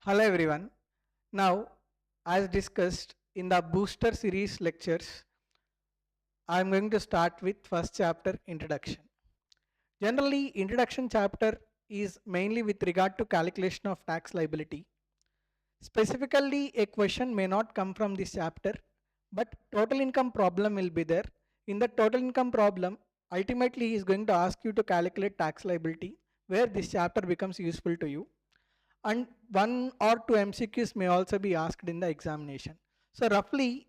Hello everyone. Now, as discussed in the booster series lectures, I am going to start with first chapter introduction. Generally, introduction chapter is mainly with regard to calculation of tax liability. Specifically, a question may not come from this chapter, but total income problem will be there. In the total income problem, ultimately he is going to ask you to calculate tax liability, where this chapter becomes useful to you. And one or two MCQs may also be asked in the examination. So roughly,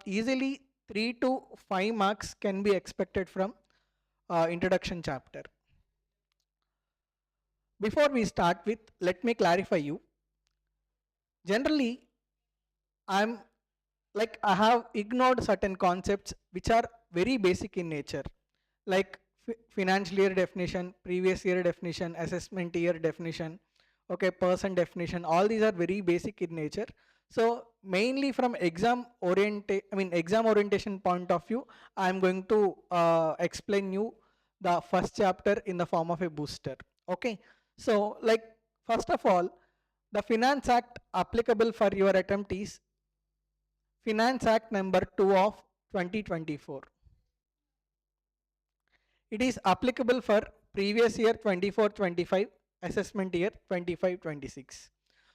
easily 3 to 5 marks can be expected from introduction chapter. Before we start with, let me clarify you. Generally, I have ignored certain concepts which are very basic in nature, like financial year definition, previous year definition, assessment year definition, okay, person definition. All these are very basic in nature. So mainly from exam orientation point of view, I am going to explain you the first chapter in the form of a booster. Okay, so like first of all, the Finance Act applicable for your attempt is Finance Act number 2 of 2024. It is applicable for previous year 24-25, assessment year 25-26.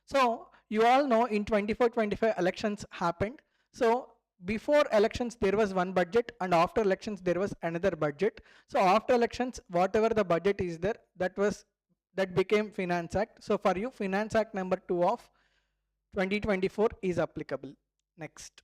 So you all know in 24-25 elections happened. So before elections there was one budget, and after elections there was another budget. So after elections, whatever the budget is there, that became Finance Act. So for you, Finance Act number 2 of 2024 is applicable. Next.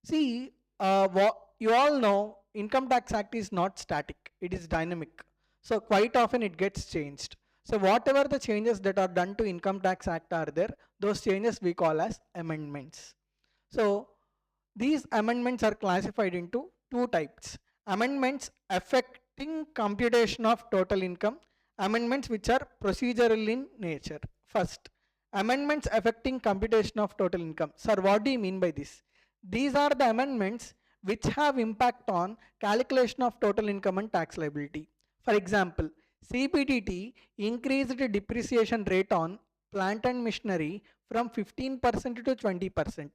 See, you all know Income Tax Act is not static, it is dynamic. So quite often it gets changed. So whatever the changes that are done to Income Tax Act are there, those changes we call as amendments. So these amendments are classified into two types. Amendments affecting computation of total income, amendments which are procedural in nature. First, amendments affecting computation of total income. Sir, what do you mean by this? These are the amendments which have impact on calculation of total income and tax liability. For example, CPTT increased depreciation rate on plant and machinery from 15% to 20%.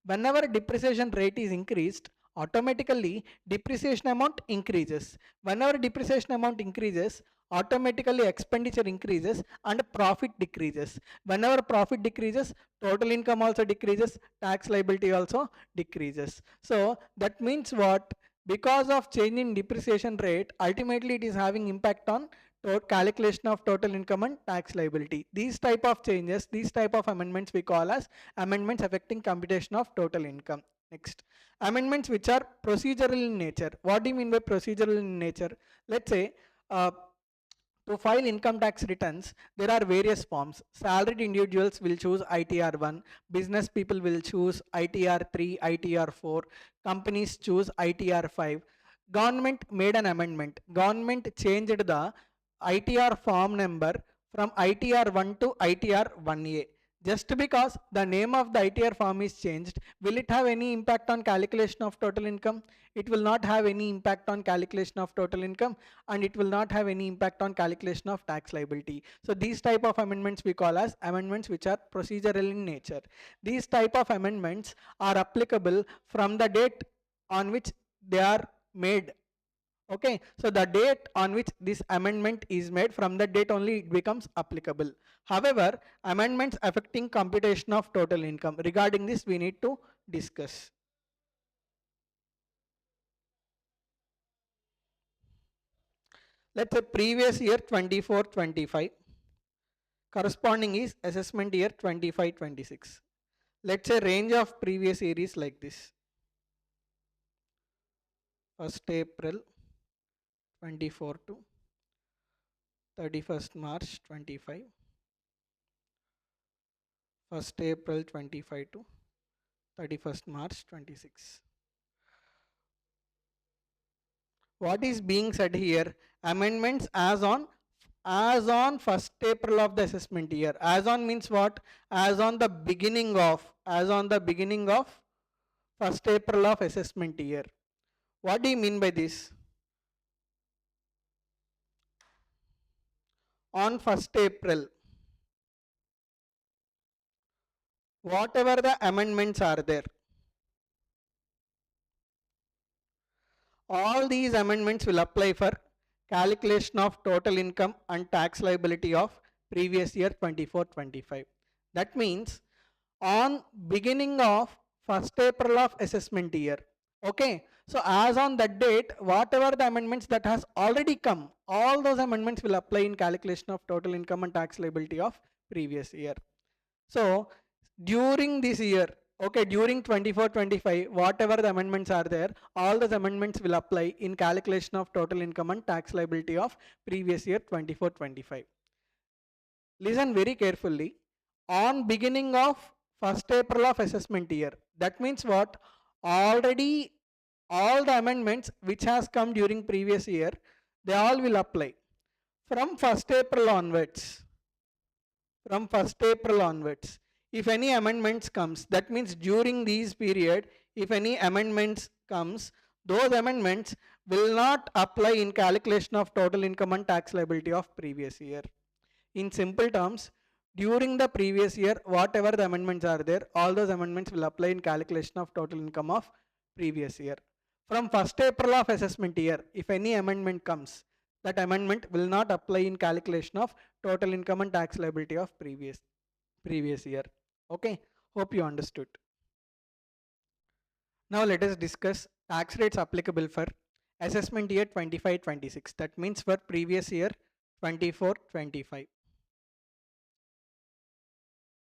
Whenever depreciation rate is increased, automatically depreciation amount increases. Whenever depreciation amount increases, automatically expenditure increases and profit decreases. Whenever profit decreases, total income also decreases, tax liability also decreases. So that means what? Because of change in depreciation rate, ultimately it is having impact on calculation of total income and tax liability. These type of changes, these type of amendments we call as amendments affecting computation of total income. Next, amendments which are procedural in nature. What do you mean by procedural in nature? Let's say to file income tax returns, there are various forms. Salaried individuals will choose ITR 1, business people will choose ITR 3, ITR 4, companies choose ITR 5. Government made an amendment. Government changed the ITR form number from ITR 1 to ITR 1A. Just because the name of the ITR form is changed, will it have any impact on calculation of total income? It will not have any impact on calculation of total income, and it will not have any impact on calculation of tax liability. So these type of amendments we call as amendments which are procedural in nature. These type of amendments are applicable from the date on which they are made. Okay, so the date on which this amendment is made, from that date only it becomes applicable. However, amendments affecting computation of total income, regarding this we need to discuss. Let's say previous year 24-25, corresponding is assessment year 25-26. Let's say range of previous year is like this: 1st April 24 to 31st March 25, 1st April 25 to 31st March 26. What is being said here? Amendments as on 1st April of the assessment year. As on means what? As on the beginning of 1st April of assessment year. What do you mean by this? On 1st April. whatever the amendments are there, all these amendments will apply for calculation of total income and tax liability of previous year 24-25. That means on beginning of 1st April of assessment year, okay, so as on that date, whatever the amendments that has already come, all those amendments will apply in calculation of total income and tax liability of previous year. So during this year, okay, during 24-25, whatever the amendments are there, all those amendments will apply in calculation of total income and tax liability of previous year 24-25. Listen very carefully. On beginning of 1st April of assessment year, that means what? Already all the amendments which has come during previous year, they all will apply from 1st April onwards. From 1st April onwards, if any amendments comes, that means during this period, if any amendments comes, those amendments will not apply in calculation of total income and tax liability of previous year. In simple terms, during the previous year, whatever the amendments are there, all those amendments will apply in calculation of total income of previous year. From 1st April of assessment year, if any amendment comes, that amendment will not apply in calculation of total income and tax liability of previous year. Okay, hope you understood. Now let us discuss tax rates applicable for assessment year 25-26. That means for previous year 24-25.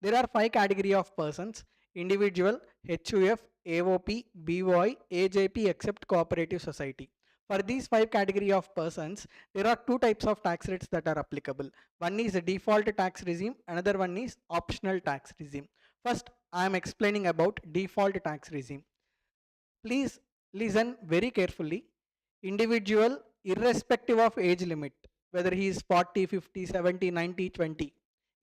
There are 5 category of persons: individual, HUF, AOP, BOI, AJP except cooperative society. For these 5 category of persons, there are 2 types of tax rates that are applicable. One is a default tax regime, another one is optional tax regime. First, I am explaining about default tax regime. Please listen very carefully. Individual, irrespective of age limit, whether he is 40, 50, 70, 90, 20,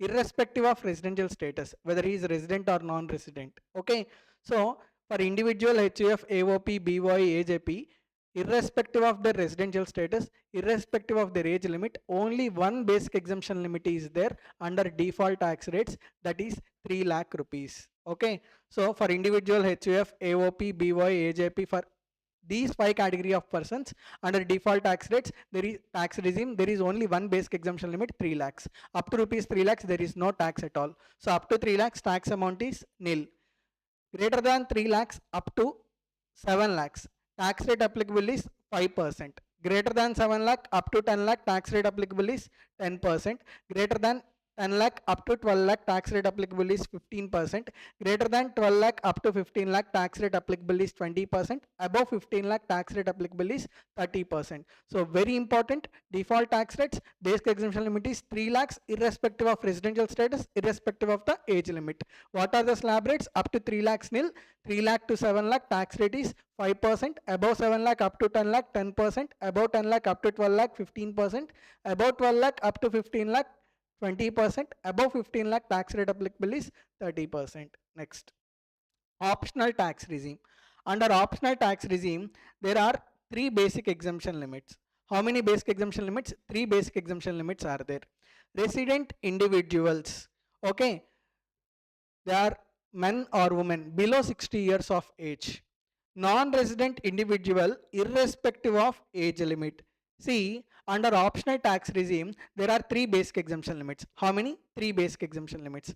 irrespective of residential status, whether he is resident or non-resident. Okay, so for individual HUF, AOP, BOI, AJP, irrespective of their residential status, irrespective of their age limit, only one basic exemption limit is there under default tax rates, that is 3 lakh rupees. Okay, so for individual HUF, AOP, BOI, AJP, for these 5 category of persons under default tax rates, there is tax regime, there is only one basic exemption limit, 3 lakhs. Up to rupees 3 lakhs, there is no tax at all. So up to 3 lakhs, tax amount is nil. Greater than 3 lakhs, up to 7 lakhs, tax rate applicable is 5%. Greater than 7 lakh, up to 10 lakh, tax rate applicable is 10%. Greater than 10 lakh up to 12 lakh, tax rate applicable is 15%. Greater than 12 lakh up to 15 lakh, tax rate applicable is 20%. Above 15 lakh, tax rate applicable is 30%. So very important, default tax rates, basic exemption limit is 3 lakhs irrespective of residential status, irrespective of the age limit. What are the slab rates? Up to 3 lakhs nil, 3 lakh to 7 lakh, tax rate is 5%, above 7 lakh up to 10 lakh 10%, above 10 lakh up to 12 lakh 15%, above 12 lakh up to 15 lakh 20%, above 15 lakh tax rate applicable is 30%. Next, optional tax regime. Under optional tax regime, there are 3 basic exemption limits. How many basic exemption limits? 3 basic exemption limits are there. Resident individuals, okay, they are men or women below 60 years of age. Non-resident individual irrespective of age limit. See, under optional tax regime, there are 3 basic exemption limits. How many? 3 basic exemption limits.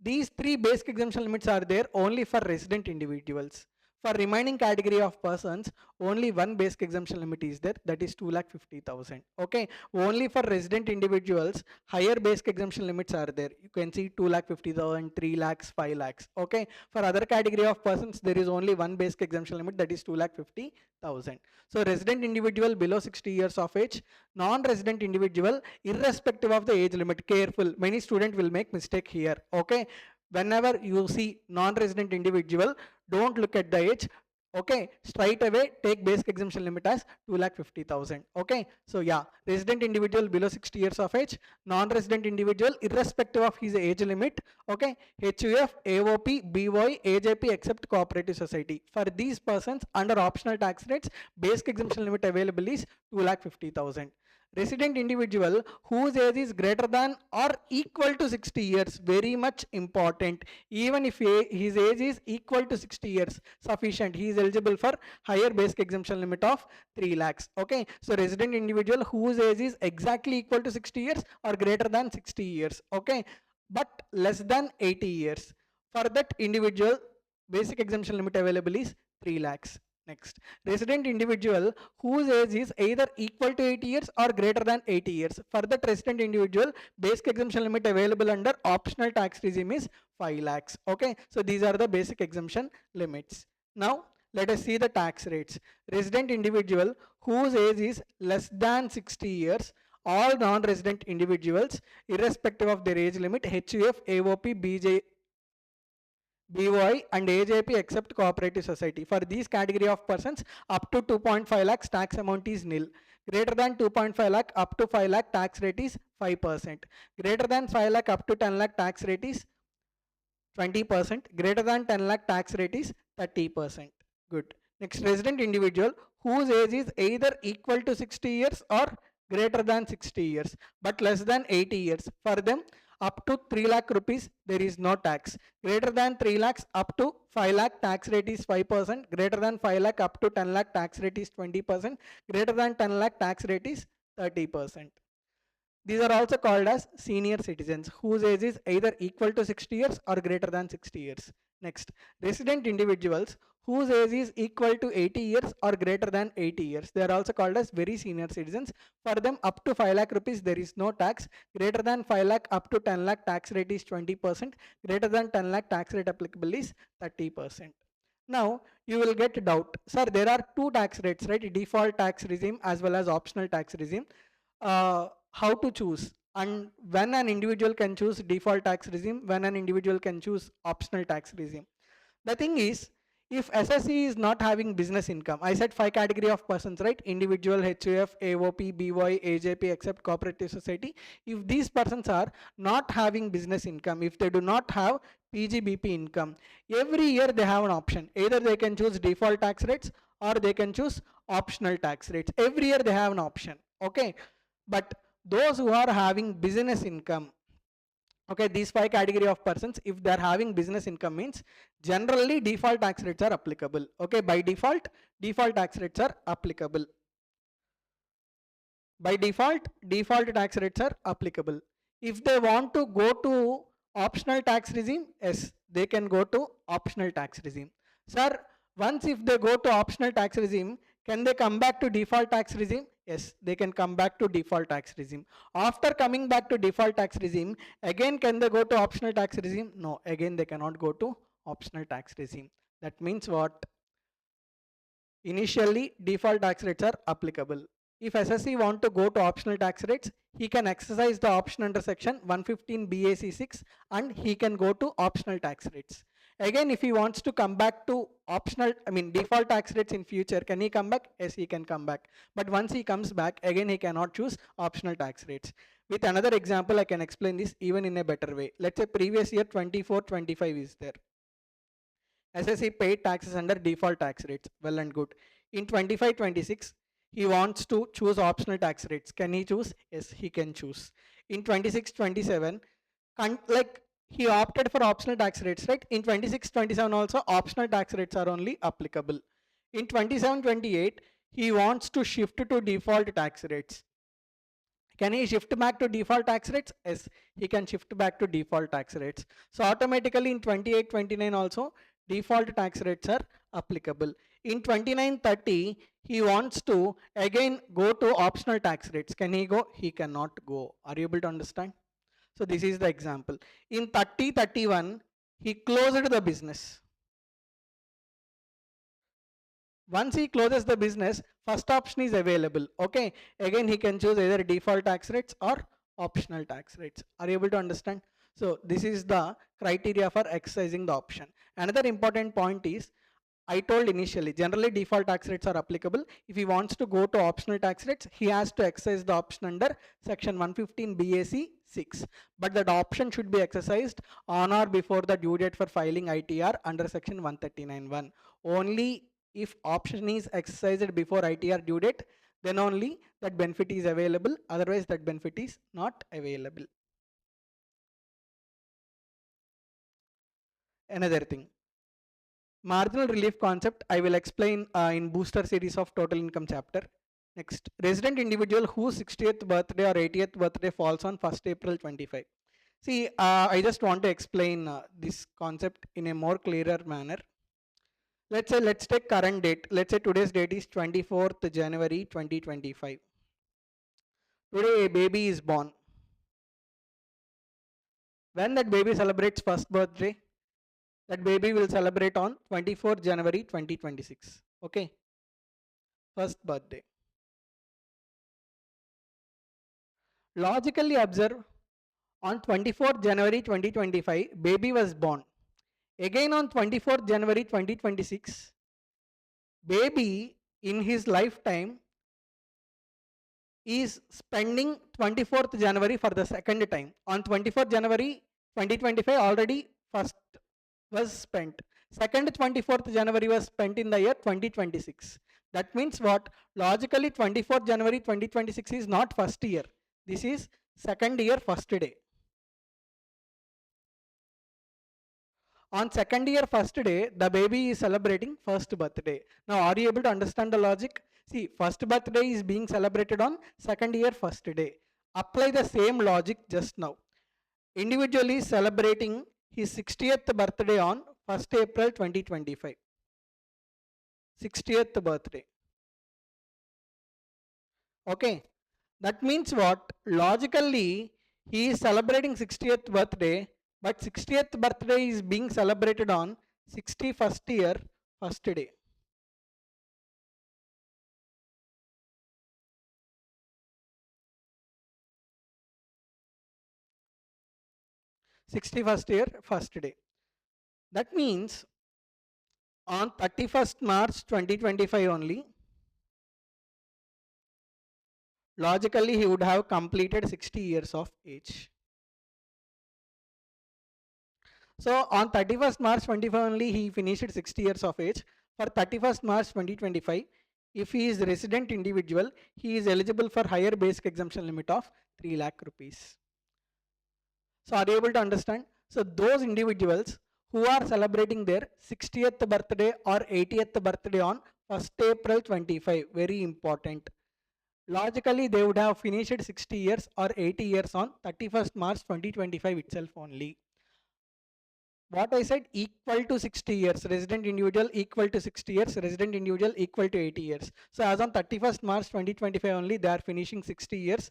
These 3 basic exemption limits are there only for resident individuals. For remaining category of persons, only one basic exemption limit is there, that is 2,50,000. Okay, only for resident individuals, higher basic exemption limits are there. You can see 2,50,000, 3 lakhs, 5 lakhs. Okay, for other category of persons, there is only one basic exemption limit, that is 2,50,000. So resident individual below 60 years of age, non-resident individual irrespective of the age limit. Careful, many students will make mistake here. Okay, whenever you see non-resident individual, don't look at the age. Okay, straight away take basic exemption limit as 2,50,000. Okay, so yeah, resident individual below 60 years of age, non-resident individual irrespective of his age limit. Okay, HUF, AOP, BOI, AJP except cooperative society. For these persons under optional tax rates, basic exemption limit available is 2,50,000. resident individual whose age is greater than or equal to 60 years, very much important. Even if his age is equal to 60 years, sufficient, he is eligible for higher basic exemption limit of 3 lakhs. Okay, so resident individual whose age is exactly equal to 60 years or greater than 60 years, okay, but less than 80 years. For that individual, basic exemption limit available is 3 lakhs. Next, resident individual whose age is either equal to 80 years or greater than 80 years. For that resident individual, basic exemption limit available under optional tax regime is 5 lakhs. Okay, so these are the basic exemption limits. Now, let us see the tax rates. Resident individual whose age is less than 60 years, all non-resident individuals, irrespective of their age limit, HUF, AOP, BOI and AJP except cooperative society. For these category of persons, up to 2.5 lakhs tax amount is nil. Greater than 2.5 lakh up to 5 lakh tax rate is 5%. Greater than 5 lakh up to 10 lakh tax rate is 20%. Greater than 10 lakh tax rate is 30%. Good. Next, resident individual whose age is either equal to 60 years or greater than 60 years but less than 80 years. For them, up to 3 lakh rupees there is no tax. Greater than 3 lakhs up to 5 lakh tax rate is 5%. Greater than 5 lakh up to 10 lakh tax rate is 20%. Greater than 10 lakh tax rate is 30%. These are also called as senior citizens whose age is either equal to 60 years or greater than 60 years. Next, resident individuals whose age is equal to 80 years or greater than 80 years. They are also called as very senior citizens. For them, up to 5 lakh rupees there is no tax. Greater than 5 lakh up to 10 lakh tax rate is 20%. Greater than 10 lakh tax rate applicable is 30%. Now you will get a doubt, sir, there are two tax rates, right? Default tax regime as well as optional tax regime. How to choose and when an individual can choose default tax regime, when an individual can choose optional tax regime. The thing is, if Assessee is not having business income, I said 5 category of persons, right? Individual, HUF, AOP, BY, AJP except cooperative society. If these persons are not having business income, if they do not have PGBP income, every year they have an option. Either they can choose default tax rates or they can choose optional tax rates. Every year they have an option. Okay, but those who are having business income, okay, these 5 category of persons, if they are having business income, means generally default tax rates are applicable. Okay, by default tax rates are applicable. By default tax rates are applicable. If they want to go to optional tax regime, yes, they can go to optional tax regime. Sir, once if they go to optional tax regime, can they come back to default tax regime? Yes, they can come back to default tax regime. After coming back to default tax regime, again can they go to optional tax regime? No, again they cannot go to optional tax regime. That means what? Initially default tax rates are applicable. If Assessee want to go to optional tax rates, he can exercise the option under section 115 BAC6 and he can go to optional tax rates. Again, if he wants to come back to default tax rates in future, can he come back? Yes, he can come back. But once he comes back, again he cannot choose optional tax rates. With another example, I can explain this even in a better way. Let's say previous year 24-25 is there. Assessee paid taxes under default tax rates. Well and good. In 25-26, he wants to choose optional tax rates. Can he choose? Yes, he can choose. In 26-27, like he opted for optional tax rates, right? In 26-27 also optional tax rates are only applicable. In 27-28, he wants to shift to default tax rates. Can he shift back to default tax rates? Yes, he can shift back to default tax rates. So automatically in 28-29 also default tax rates are applicable. In 29-30, he wants to again go to optional tax rates. Can he go? He cannot go. Are you able to understand? So this is the example. In 30-31, he closed the business. Once he closes the business, first option is available. Okay, again he can choose either default tax rates or optional tax rates. Are you able to understand? So this is the criteria for exercising the option. Another important point is, I told initially, generally default tax rates are applicable. If he wants to go to optional tax rates, he has to exercise the option under section 115 BAC 6. But that option should be exercised on or before the due date for filing ITR under section 139(1). Only if option is exercised before ITR due date, then only that benefit is available, otherwise that benefit is not available. Another thing, marginal relief concept I will explain in booster series of total income chapter. Next, resident individual whose 60th birthday or 80th birthday falls on 1st April 25. See, I just want to explain this concept in a more clearer manner. Let's take current date. Let's say today's date is 24th January 2025. Today a baby is born. When that baby celebrates first birthday, that baby will celebrate on 24th January 2026. Okay, first birthday. Logically observe, on 24th January 2025 baby was born. Again on 24th January 2026, baby in his lifetime is spending 24th January for the second time. On 24th January 2025 already first was spent. Second 24th January was spent in the year 2026. That means what? Logically 24th January 2026 is not first year. This is second year first day. On second year first day, the baby is celebrating first birthday. Now are you able to understand the logic? See, first birthday is being celebrated on second year first day. Apply the same logic just now. Individual is celebrating his 60th birthday on 1st April 2025. 60th birthday. Okay. That means what? Logically, he is celebrating 60th birthday, but 60th birthday is being celebrated on 61st year first day. #61st year first day. That means on 31st March 2025 only, logically he would have completed 60 years of age. So on 31st March 25 only he finished 60 years of age. For 31st March 2025, if he is resident individual, he is eligible for higher basic exemption limit of 3 lakh rupees. So are you able to understand? So those individuals who are celebrating their 60th birthday or 80th birthday on 1st April 25, very important. Logically they would have finished 60 years or 80 years on 31st March 2025 itself only. What I said, equal to 60 years, resident individual equal to 60 years, resident individual equal to 80 years. So as on 31st March 2025 only they are finishing 60 years,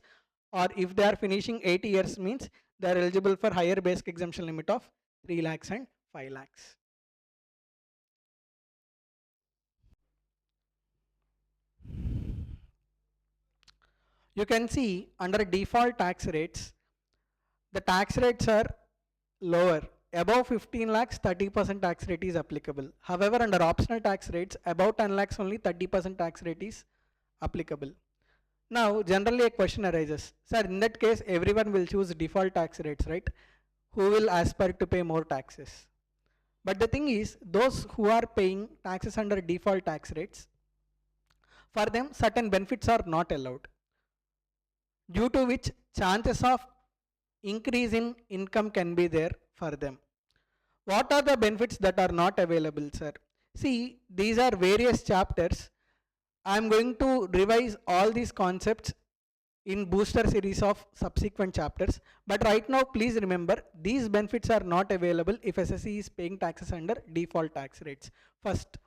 or if they are finishing 80 years means they are eligible for higher basic exemption limit of 3 lakhs and 5 lakhs. You can see under default tax rates, the tax rates are lower. Above 15 lakhs, 30% tax rate is applicable. However, under optional tax rates, above 10 lakhs only 30% tax rate is applicable. Now, generally a question arises, sir, in that case, everyone will choose default tax rates, right? Who will aspire to pay more taxes? But the thing is, those who are paying taxes under default tax rates, for them certain benefits are not allowed, due to which chances of increase in income can be there for them. What are the benefits that are not available, sir? See, these are various chapters. I am going to revise all these concepts in booster series of subsequent chapters, but right now please remember these benefits are not available if Assessee is paying taxes under default tax rates. First,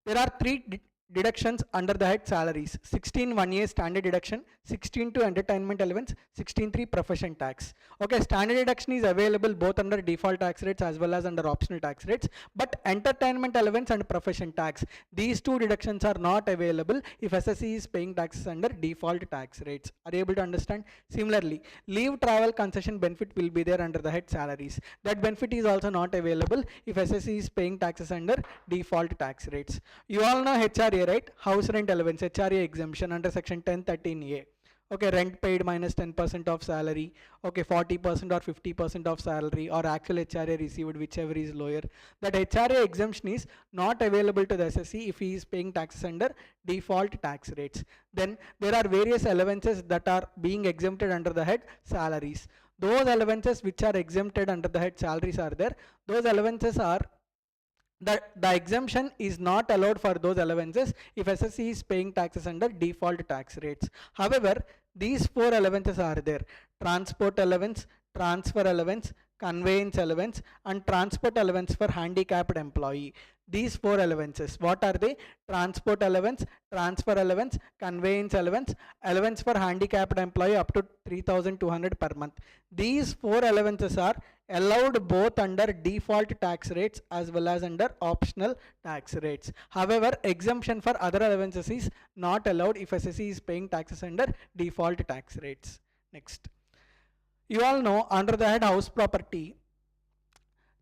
there are three deductions under the head salaries: 16 1A standard deduction, 16 entertainment allowance, 16 profession tax. Okay, standard deduction is available both under default tax rates as well as under optional tax rates, but entertainment allowance and profession tax, these two deductions are not available if Assessee is paying taxes under default tax rates. Are you able to understand? Similarly, leave travel concession benefit will be there under the head salaries. That benefit is also not available if Assessee is paying taxes under default tax rates. You all know HRA, right? House rent allowance, HRA exemption under section 1013A. Okay, rent paid minus 10% of salary, okay, 40% or 50% of salary, or actual HRA received, whichever is lower. That HRA exemption is not available to the assessee if he is paying taxes under default tax rates. Then there are various allowances that are being exempted under the head salaries. Those allowances which are exempted under the head salaries are there. Those allowances are the exemption is not allowed for those allowances if assessee is paying taxes under default tax rates. However, these four allowances are there: transport allowance, transfer allowance, conveyance allowance, and transport allowance for handicapped employee. These four allowances, what are they? Transport allowance, transfer allowance, conveyance allowance, allowance for handicapped employee up to 3,200 per month. These four allowances are allowed both under default tax rates as well as under optional tax rates. However, exemption for other allowances is not allowed if assessee is paying taxes under default tax rates. Next, you all know under the head house property,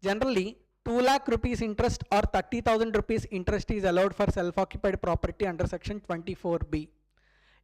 generally 2 lakh rupees interest or 30,000 rupees interest is allowed for self-occupied property under section 24B.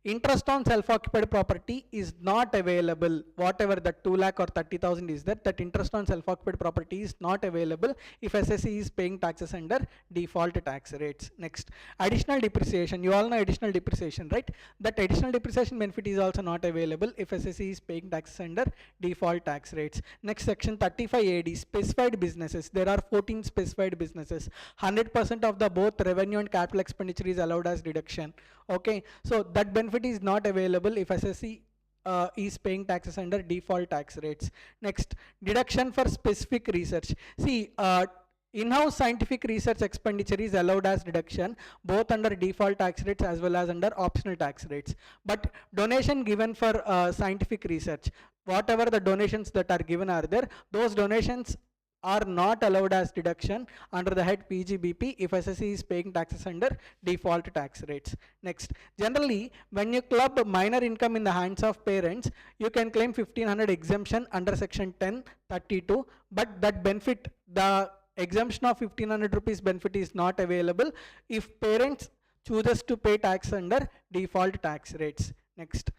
Interest on self-occupied property is not available, whatever the 2 lakh or 30,000 is that interest on self-occupied property is not available if assessee is paying taxes under default tax rates. Next, additional depreciation. You all know additional depreciation, right? That additional depreciation benefit is also not available if assessee is paying taxes under default tax rates. Next, section 35 AD, specified businesses. There are 14 specified businesses. 100% of the both revenue and capital expenditure is allowed as deduction. Okay, so that benefit is not available if assessee is paying taxes under default tax rates. Next, deduction for specific research. See, in-house scientific research expenditure is allowed as deduction both under default tax rates as well as under optional tax rates. But donation given for scientific research, whatever the donations that are given are there, those donations are not allowed as deduction under the head PGBP if assessee is paying taxes under default tax rates. Next, generally when you club minor income in the hands of parents, you can claim 1500 exemption under section 1032, but that benefit, the exemption of 1500 rupees benefit is not available if parents chooses to pay tax under default tax rates. Next,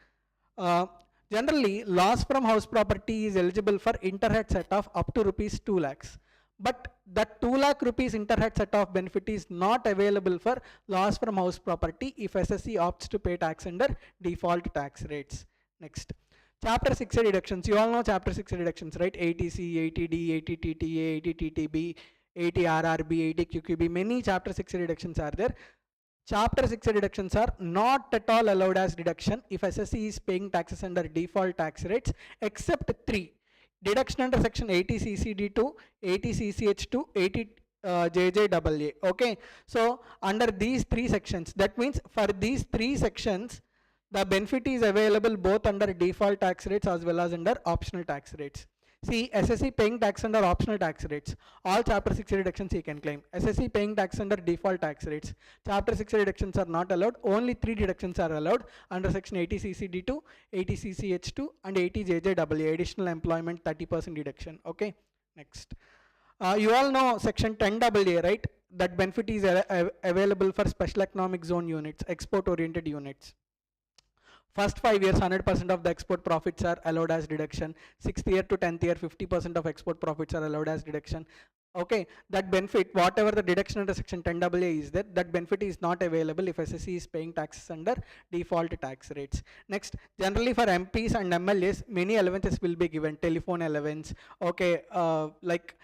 generally, loss from house property is eligible for inter-head set off up to rupees 2 lakhs. But that 2 lakh rupees inter-head set off benefit is not available for loss from house property if assessee opts to pay tax under default tax rates. Next, Chapter 6 deductions. You all know Chapter 6 deductions, right? 80C, 80D, 80TTA, 80TTB, 80RRB, 80QQB. Many Chapter 6 deductions are there. Chapter 6 deductions are not at all allowed as deduction if assessee is paying taxes under default tax rates except 3. Deduction under section 80CCD2, 80CCH2, 80JJAA. Okay, so under these 3 sections, that means for these 3 sections, the benefit is available both under default tax rates as well as under optional tax rates. See, assessee paying tax under optional tax rates, all Chapter 6 reductions he can claim. Assessee paying tax under default tax rates, Chapter 6 reductions are not allowed. Only 3 deductions are allowed under section 80CCD2, 80CCH2 and 80JJAA, additional employment 30% deduction. Okay, next. You all know section 10AA, right? That benefit is available for special economic zone units, export oriented units. First 5 years, 100% of the export profits are allowed as deduction. 6th year to 10th year, 50% of export profits are allowed as deduction. Okay, that benefit, whatever the deduction under section 10AA is there, that benefit is not available if assessee is paying taxes under default tax rates. Next, generally for MPs and MLAs, many allowances will be given. Telephone allowance, okay, like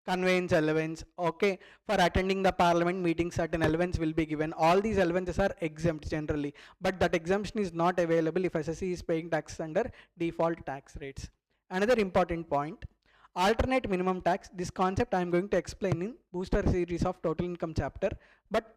conveyance allowance, okay, for attending the parliament meeting certain allowance will be given. All these allowances are exempt generally, but that exemption is not available if assessee is paying tax under default tax rates. Another important point, alternate minimum tax. This concept I am going to explain in booster series of total income chapter, but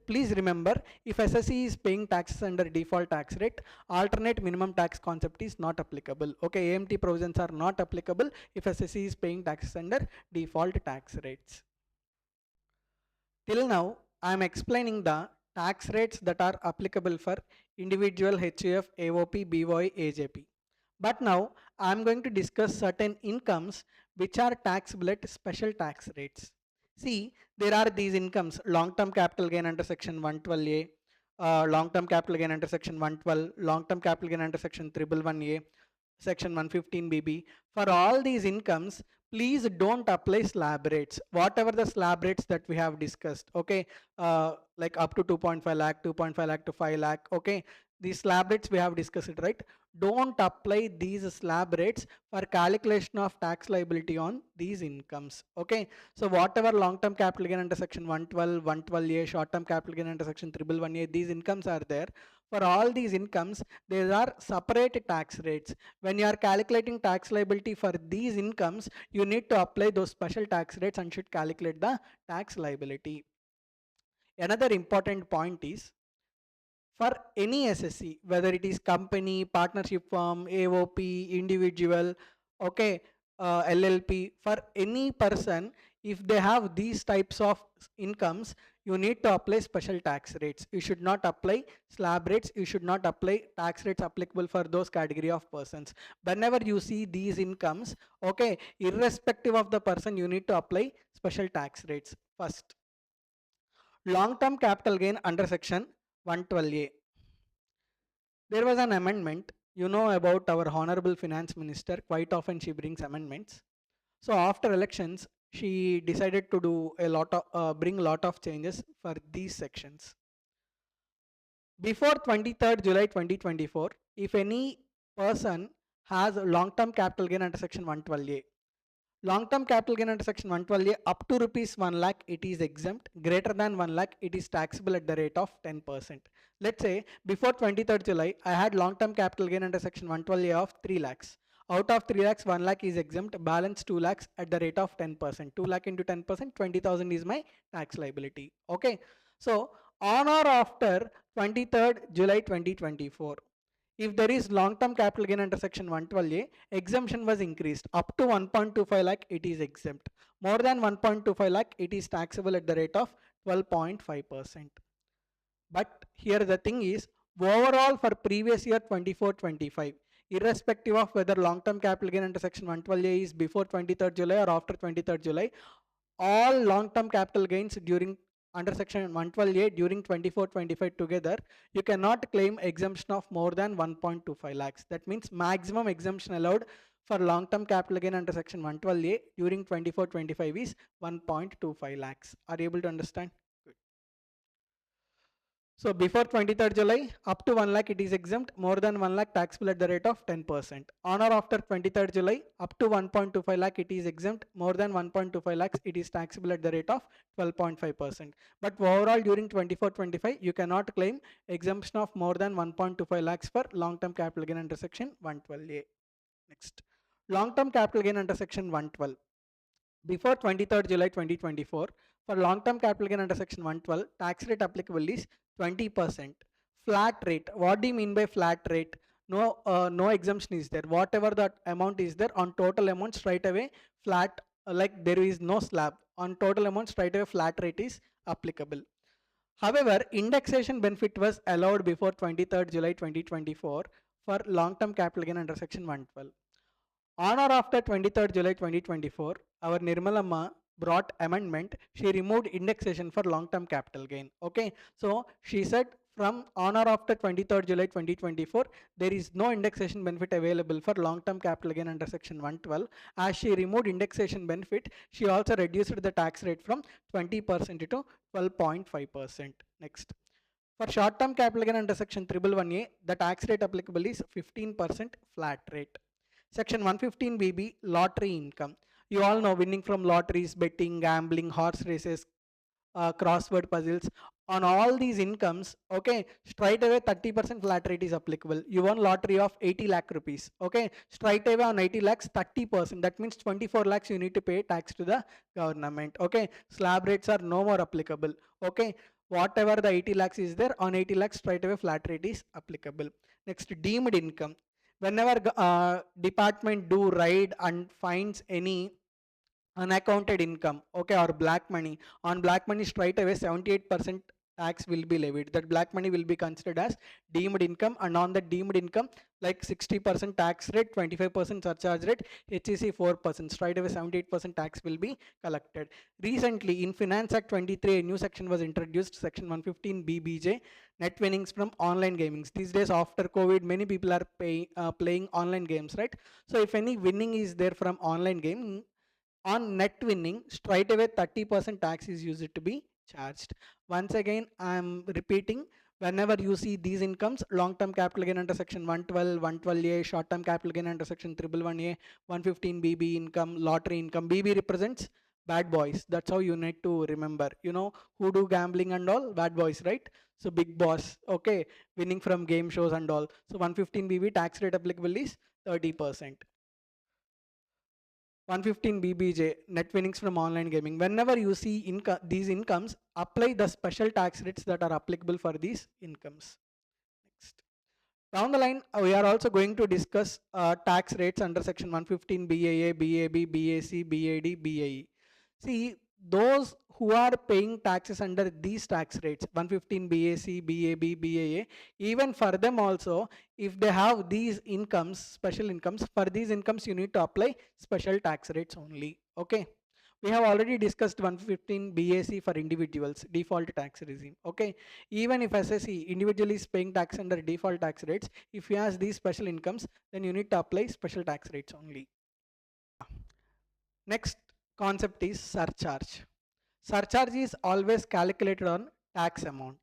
please remember, if assessee is paying taxes under default tax rate, alternate minimum tax concept is not applicable. Okay, AMT provisions are not applicable if assessee is paying taxes under default tax rates. Till now, I am explaining the tax rates that are applicable for individual HUF, AOP, BOI, AJP. But now I am going to discuss certain incomes which are taxable at special tax rates. See, there are these incomes: long-term capital gain under section 112A, long-term capital gain under section 112, long-term capital gain under section 111A, section 115BB. For all these incomes, please don't apply slab rates, whatever the slab rates that we have discussed. Okay, like up to 2.5 lakh, 2.5 lakh to 5 lakh. Okay, these slab rates we have discussed it, right? Don't apply these slab rates for calculation of tax liability on these incomes. Okay, so whatever long-term capital gain under section 112, 112A, short-term capital gain under section 111A, these incomes are there. For all these incomes, there are separate tax rates. When you are calculating tax liability for these incomes, you need to apply those special tax rates and should calculate the tax liability. Another important point is, for any assessee, whether it is company, partnership firm, AOP, individual, okay, LLP, for any person, if they have these types of incomes, you need to apply special tax rates. You should not apply slab rates. You should not apply tax rates applicable for those category of persons. Whenever you see these incomes, okay, irrespective of the person, you need to apply special tax rates. First, long-term capital gain under section 112A. There was an amendment. You know about our honorable finance minister. Quite often she brings amendments. So after elections, she decided to do a lot of bring a lot of changes for these sections. Before 23rd July 2024, if any person has long-term capital gain under section 112A, long-term capital gain under section 112A up to rupees 1 lakh, it is exempt. Greater than 1 lakh, it is taxable at the rate of 10%. Let's say before 23rd July, I had long-term capital gain under section 112A of 3 lakhs. Out of 3 lakhs, 1 lakh is exempt, balance 2 lakhs at the rate of 10%. 2 lakh into 10%, 20,000 is my tax liability. Okay. So on or after 23rd July 2024, if there is long-term capital gain under section 112A, exemption was increased. Up to 1.25 lakh, it is exempt. More than 1.25 lakh, it is taxable at the rate of 12.5%. But here the thing is, overall for previous year 24-25, irrespective of whether long-term capital gain under section 112A is before 23rd July or after 23rd July, all long-term capital gains during under section 112A during 24-25 together, you cannot claim exemption of more than 1.25 lakhs. That means maximum exemption allowed for long-term capital gain under section 112A during 24-25 is 1.25 lakhs. Are you able to understand? Good. So before 23rd July, up to 1 lakh it is exempt, more than 1 lakh taxable at the rate of 10%. On or after 23rd July, up to 1.25 lakh it is exempt, more than 1.25 lakhs it is taxable at the rate of 12.5%. But overall during 24-25, you cannot claim exemption of more than 1.25 lakhs for long-term capital gain under section 112A. Next, long-term capital gain under section 112. Before 23rd July 2024, for long-term capital gain under section 112, tax rate applicable is 20%. Flat rate. What do you mean by flat rate? No exemption is there. Whatever that amount is there, on total amount straight away flat, like there is no slab. On total amount straight away flat rate is applicable. However, indexation benefit was allowed before 23rd July 2024 for long-term capital gain under section 112. On or after 23rd July 2024, our Nirmalamma brought amendment. She removed indexation for long-term capital gain. Okay, so she said from on or after 23rd July 2024, there is no indexation benefit available for long-term capital gain under section 112. As she removed indexation benefit, she also reduced the tax rate from 20% to 12.5%. Next. For short-term capital gain under section 111A, the tax rate applicable is 15% flat rate. Section 115BB, lottery income. You all know winning from lotteries, betting, gambling, horse races, crossword puzzles. On all these incomes, okay, straight away 30% flat rate is applicable. You won lottery of 80 lakh rupees, okay, straight away on 80 lakhs, 30%. That means 24 lakhs you need to pay tax to the government, okay. Slab rates are no more applicable, okay. Whatever the 80 lakhs is there, on 80 lakhs straight away flat rate is applicable. Next, deemed income. Whenever department do raid and finds any unaccounted income, okay, or black money, on black money straight away 78% tax will be levied. That black money will be considered as deemed income, and on the deemed income, like 60% tax rate, 25% surcharge rate, HEC 4%, straight away 78% tax will be collected. Recently in Finance Act 23, a new section was introduced, section 115 BBJ, net winnings from online gamings. These days after COVID, many people are playing online games, right? So if any winning is there from online game, on net winning, straight away 30% tax is used to be charged. Once again, I am repeating, whenever you see these incomes, long-term capital gain under section 112, 112A, short-term capital gain under section 111A, 115 BB income, lottery income. BB represents bad boys. That's how you need to remember. You know who do gambling and all? Bad boys, right? So big boss, okay, winning from game shows and all. So 115 BB tax rate applicable is 30%. 115 BBJ, net winnings from online gaming. Whenever you see these incomes, apply the special tax rates that are applicable for these incomes. Next. Down the line, we are also going to discuss tax rates under section 115 BAA, BAB, BAC, BAD, BAE. See, those who are paying taxes under these tax rates, 115 BAC, BAB, BAA, even for them also, if they have these incomes, special incomes, for these incomes you need to apply special tax rates only. Okay. We have already discussed 115 BAC for individuals, default tax regime. Okay. Even if Assessee individual is paying tax under default tax rates, if he has these special incomes, then you need to apply special tax rates only. Next concept is surcharge. Surcharge is always calculated on tax amount.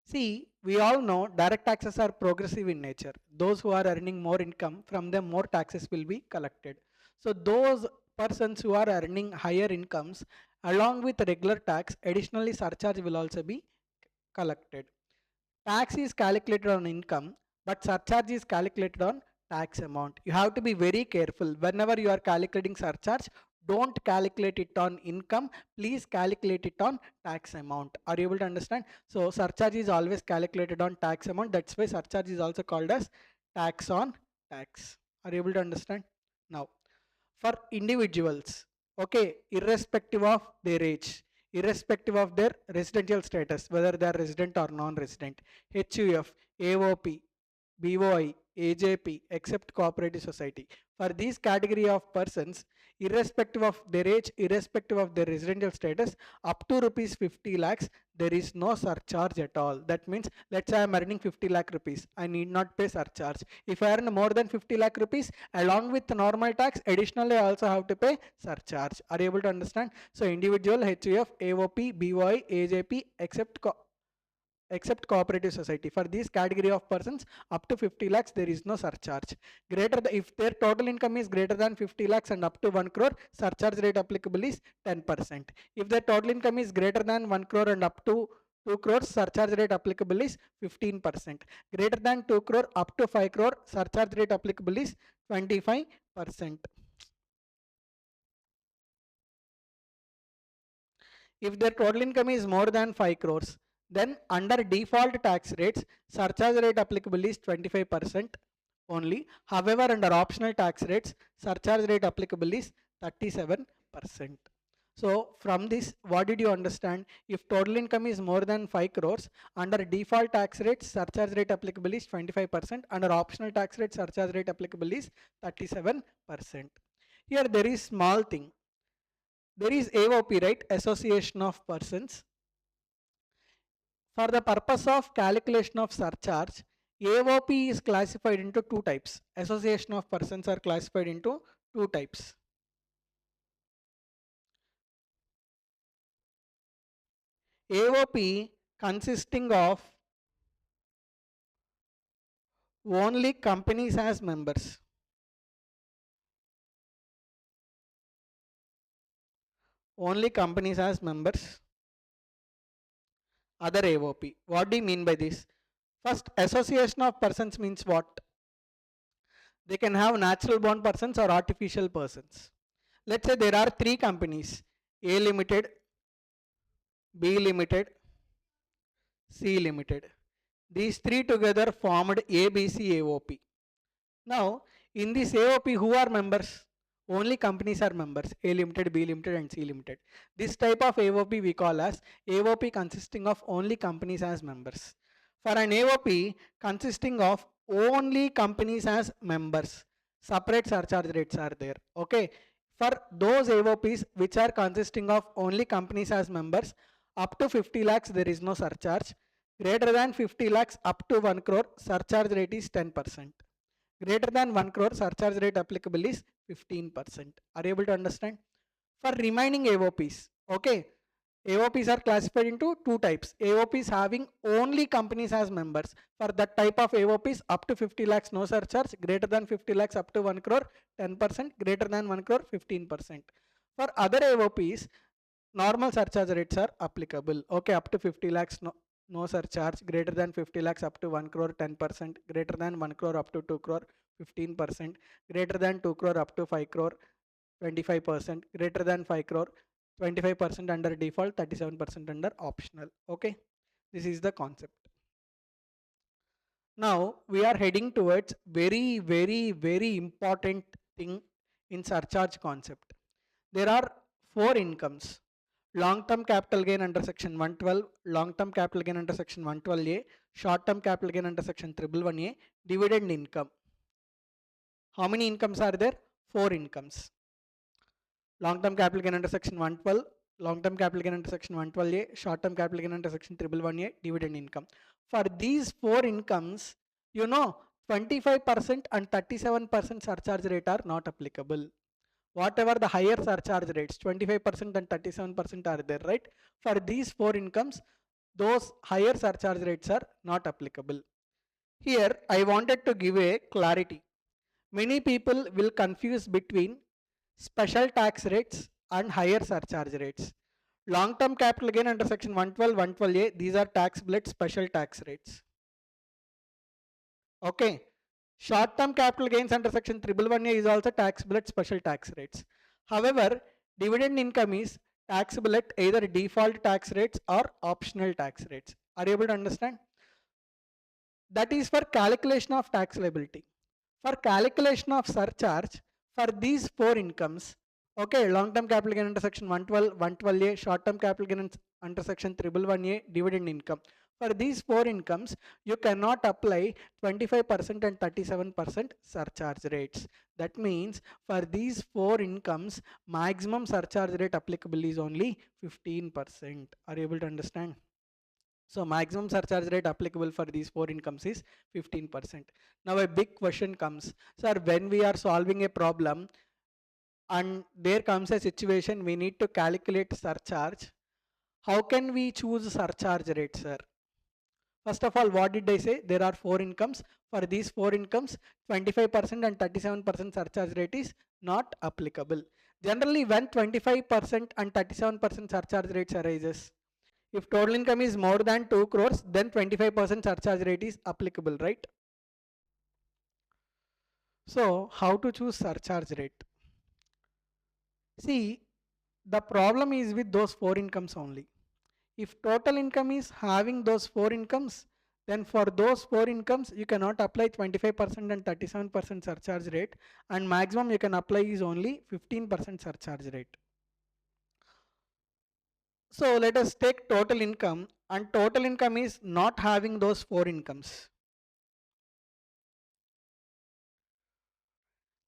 See, we all know direct taxes are progressive in nature. Those who are earning more income, from them more taxes will be collected. So those persons who are earning higher incomes, along with regular tax, additionally surcharge will also be collected. Tax is calculated on income, but surcharge is calculated on tax amount. You have to be very careful. Whenever you are calculating surcharge, don't calculate it on income, please calculate it on tax amount. Are you able to understand? So surcharge is always calculated on tax amount. That's why surcharge is also called as tax on tax. Are you able to understand? Now, for individuals, okay, irrespective of their age, irrespective of their residential status, whether they are resident or non-resident, HUF, AOP, BOI, AJP, except cooperative society. For these category of persons, irrespective of their age, irrespective of their residential status, up to rupees 50 lakhs, there is no surcharge at all. That means, let's say I am earning 50 lakh rupees, I need not pay surcharge. If I earn more than 50 lakh rupees, along with the normal tax, additionally I also have to pay surcharge. Are you able to understand? So individual, HUF, AOP, BOI, AJP, except cooperative society. For these category of persons, up to 50 lakhs, there is no surcharge. If their total income is greater than 50 lakhs and up to 1 crore, surcharge rate applicable is 10%. If their total income is greater than 1 crore and up to 2 crores, surcharge rate applicable is 15%. Greater than 2 crore up to 5 crore, surcharge rate applicable is 25%. If their total income is more than 5 crores, then under default tax rates, surcharge rate applicable is 25% only. However, under optional tax rates, surcharge rate applicable is 37%. So from this, what did you understand? If total income is more than 5 crores, under default tax rates, surcharge rate applicable is 25%. Under optional tax rate, surcharge rate applicable is 37%. Here there is small thing. There is AOP, right? Association of persons. For the purpose of calculation of surcharge, AOP is classified into two types. Association of persons are classified into two types. AOP consisting of only companies as members. Only companies as members. Other AOP. What do you mean by this? First, association of persons means what? They can have natural born persons or artificial persons. Let's say there are three companies, A Limited, B Limited, C Limited. These three together formed ABC AOP. Now, in this AOP, who are members? only companies are members, A Limited, B Limited and C Limited. This type of AOP we call as AOP consisting of only companies as members. For an AOP consisting of only companies as members, separate surcharge rates are there. Okay. For those AOPs which are consisting of only companies as members, up to 50 lakhs there is no surcharge. Greater than 50 lakhs up to 1 crore, surcharge rate is 10%. Greater than 1 crore, surcharge rate applicable is 15%. Are you able to understand? For remaining AOPs, okay, AOPs are classified into two types. AOPs having only companies as members. For that type of AOPs, up to 50 lakhs no surcharge, greater than 50 lakhs up to 1 crore 10%, greater than 1 crore 15%. For other AOPs, normal surcharge rates are applicable. Okay, up to 50 lakhs no surcharge, greater than 50 lakhs up to 1 crore 10%, greater than 1 crore up to 2 crore 15%, greater than 2 crore up to 5 crore 25%, greater than 5 crore 25% under default, 37% under optional. Okay, this is the concept. Now we are heading towards very important thing in surcharge concept. There are four incomes: long-term capital gain under section 112, long-term capital gain under section 112A, short-term capital gain under section 111A, dividend income. How many incomes are there? Four incomes. Long-term capital gain under section 112, long-term capital gain under section 112A, short-term capital gain under section 111A, dividend income. For these four incomes, 25% and 37% surcharge rate are not applicable. Whatever the higher surcharge rates, 25% and 37% are there, right? For these four incomes, those higher surcharge rates are not applicable. Here, I wanted to give a clarity. Many people will confuse between special tax rates and higher surcharge rates. Long-term capital gain under section 112, 112A, these are taxable at special tax rates. Okay. Short-term capital gains under section 111A is also taxable at special tax rates. However, dividend income is taxable at either default tax rates or optional tax rates. Are you able to understand? That is for calculation of tax liability. For calculation of surcharge, for these four incomes, okay, long-term capital gain under section 112, 112A, short-term capital gain under section 111A, dividend income. For these four incomes, you cannot apply 25% and 37% surcharge rates. That means for these four incomes, maximum surcharge rate applicable is only 15%. Are you able to understand? So maximum surcharge rate applicable for these four incomes is 15%. Now a big question comes, sir, when we are solving a problem and there comes a situation we need to calculate surcharge, how can we choose surcharge rate, sir? First of all, what did I say? There are four incomes. For these four incomes, 25% and 37% surcharge rate is not applicable. Generally, when 25% and 37% surcharge rates arises, if total income is more than 2 crores, then 25% surcharge rate is applicable, right? So, how to choose surcharge rate? See, the problem is with those four incomes only. If total income is having those four incomes, then for those four incomes, you cannot apply 25% and 37% surcharge rate, and maximum you can apply is only 15% surcharge rate. So let us take total income, and total income is not having those four incomes.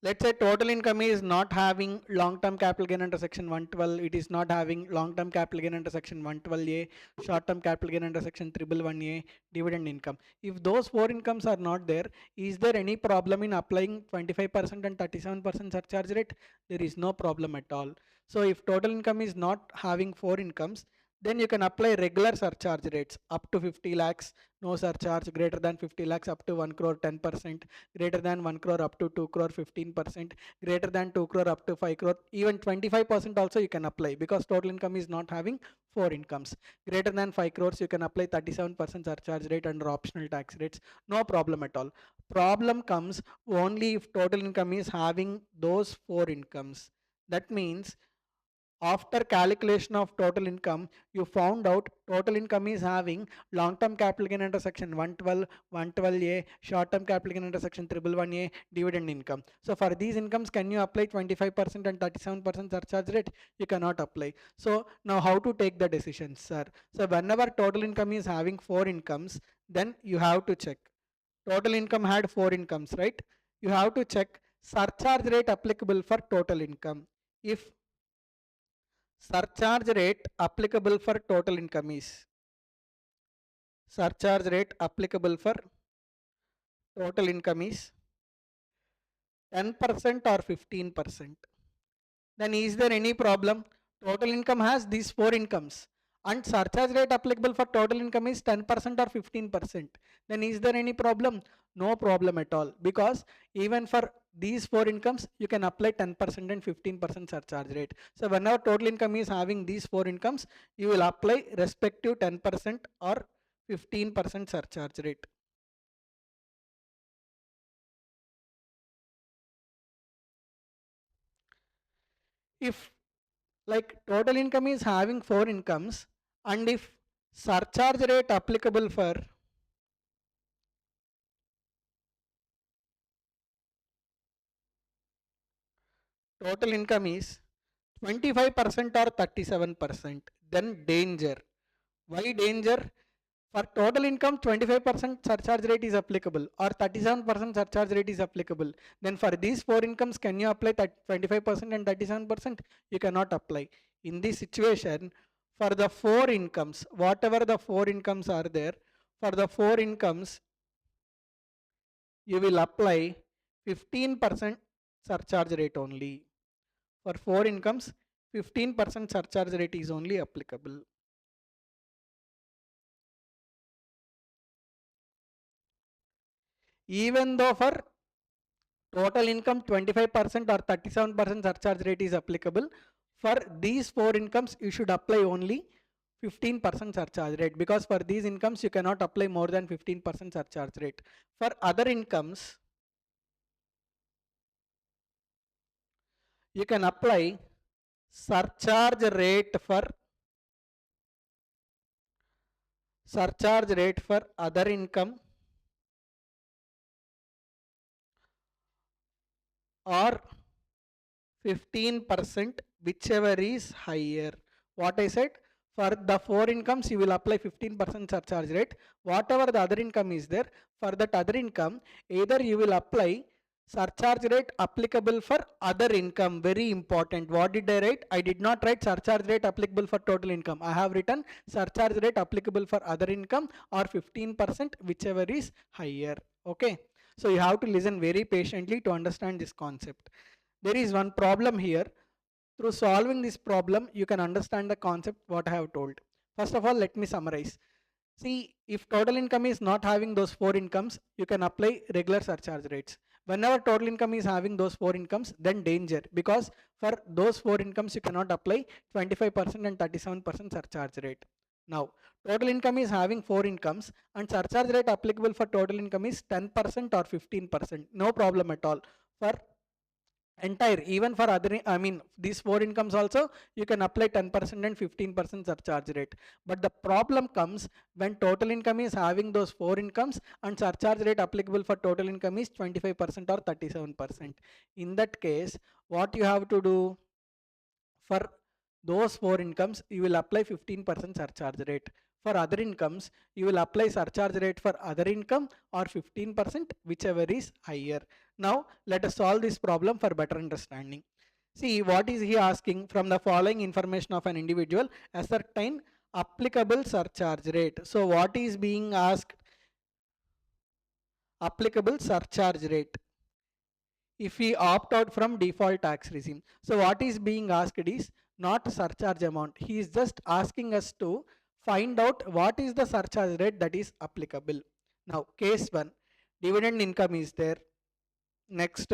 Let's say total income is not having long-term capital gain under section 112, it is not having long-term capital gain under section 112A, short-term capital gain under section 111A, dividend income. If those four incomes are not there, is there any problem in applying 25% and 37% surcharge rate? There is no problem at all. So if total income is not having four incomes, then you can apply regular surcharge rates up to 50 lakhs, no surcharge, greater than 50 lakhs up to 1 crore 10%, greater than 1 crore up to 2 crore 15%, greater than 2 crore up to 5 crore, even 25% also you can apply because total income is not having four incomes. Greater than 5 crores you can apply 37% surcharge rate under optional tax rates, no problem at all. Problem comes only if total income is having those four incomes. That means after calculation of total income, you found out total income is having long-term capital gain under section 112, 112A, short-term capital gain under section 111A, dividend income. So for these incomes, can you apply 25% and 37% surcharge rate? You cannot apply. So now how to take the decisions, sir? So whenever total income is having 4 incomes, then you have to check. Total income had 4 incomes, right? You have to check surcharge rate applicable for total income. If surcharge rate applicable for total income is surcharge rate applicable for total income is 10% or 15%. Then is there any problem? Total income has these 4 incomes and surcharge rate applicable for total income is 10% or 15%. Then is there any problem? No problem at all, because even for these 4 incomes you can apply 10% and 15% surcharge rate. So whenever total income is having these 4 incomes, you will apply respective 10% or 15% surcharge rate. If like total income is having 4 incomes and if surcharge rate applicable for total income is 25% or 37%, then danger. Why danger? For total income 25% surcharge rate is applicable or 37% surcharge rate is applicable. Then for these 4 incomes, can you apply 25% and 37%? You cannot apply. In this situation, for the 4 incomes, whatever the 4 incomes are there, for the 4 incomes, you will apply 15% surcharge rate only. For 4 incomes, 15% surcharge rate is only applicable. Even though for total income 25% or 37% surcharge rate is applicable, for these 4 incomes you should apply only 15% surcharge rate, because for these incomes you cannot apply more than 15% surcharge rate. For other incomes, you can apply surcharge rate for other income or 15%, whichever is higher. What I said, for the 4 incomes you will apply 15% surcharge rate. Whatever the other income is there, for that other income either you will apply surcharge rate applicable for other income. Very important. What did I write? I did not write surcharge rate applicable for total income. I have written surcharge rate applicable for other income or 15%, whichever is higher. Okay. So you have to listen very patiently to understand this concept. There is one problem here. Through solving this problem, you can understand the concept what I have told. First of all, let me summarize. See, if total income is not having those 4 incomes, you can apply regular surcharge rates. Whenever total income is having those 4 incomes, then danger, because for those 4 incomes you cannot apply 25% and 37% surcharge rate. Now, total income is having 4 incomes and surcharge rate applicable for total income is 10% or 15%. No problem at all. For entire, even for other, I mean these 4 incomes also you can apply 10% and 15% surcharge rate. But the problem comes when total income is having those 4 incomes and surcharge rate applicable for total income is 25% or 37%. In that case, what you have to do, for those 4 incomes you will apply 15% surcharge rate. For other incomes you will apply surcharge rate for other income or 15%, whichever is higher. Now let us solve this problem for better understanding. See, what is he asking? From the following information of an individual, ascertain applicable surcharge rate. So what is being asked? Applicable surcharge rate if we opt out from default tax regime. So what is being asked is not surcharge amount. He is just asking us to find out what is the surcharge rate that is applicable. Now case 1, dividend income is there. Next,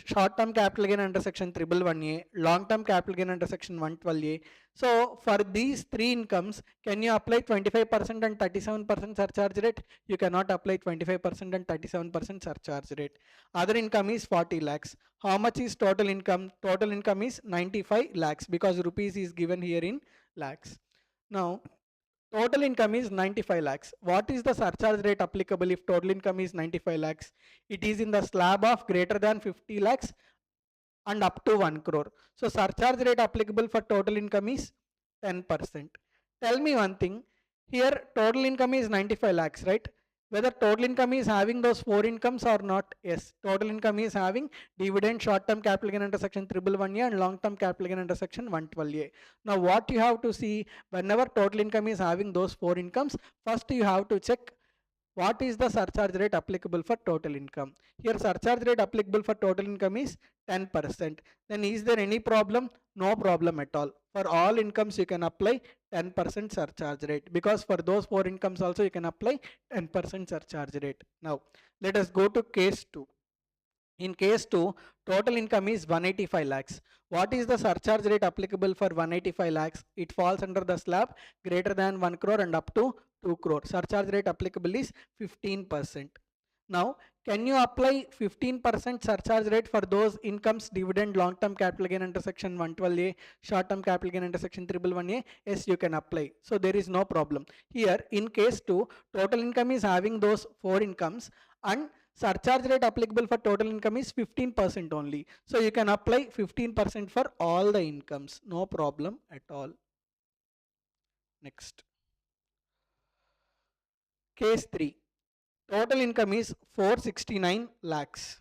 short-term capital gain under section 111A, long-term capital gain under section 112A. So for these three incomes, can you apply 25% and 37% surcharge rate? You cannot apply 25% and 37% surcharge rate. Other income is 40 lakhs. How much is total income? Total income is 95 lakhs because rupees is given here in lakhs. Now, total income is 95 lakhs. What is the surcharge rate applicable if total income is 95 lakhs? It is in the slab of greater than 50 lakhs and up to 1 crore. So surcharge rate applicable for total income is 10%. Tell me one thing. Here total income is 95 lakhs, right? Whether total income is having those four incomes or not? Yes, total income is having dividend, short-term capital gain under section 111A and long-term capital gain under section 112A. Now what you have to see, whenever total income is having those four incomes, first you have to check what is the surcharge rate applicable for total income. Here surcharge rate applicable for total income is 10%. Then is there any problem? No problem at all. For all incomes you can apply 10% surcharge rate, because for those four incomes also you can apply 10% surcharge rate. Now let us go to case 2. In case 2, total income is 185 lakhs. What is the surcharge rate applicable for 185 lakhs? It falls under the slab greater than 1 crore and up to 2 crore. Surcharge rate applicable is 15%. Now, can you apply 15% surcharge rate for those incomes, dividend, long-term capital gain under section 112A, short-term capital gain under section 111A? Yes, you can apply. So there is no problem. Here, in case 2, total income is having those four incomes and surcharge rate applicable for total income is 15% only. So you can apply 15% for all the incomes. No problem at all. Next. Case 3. Total income is 469 lakhs.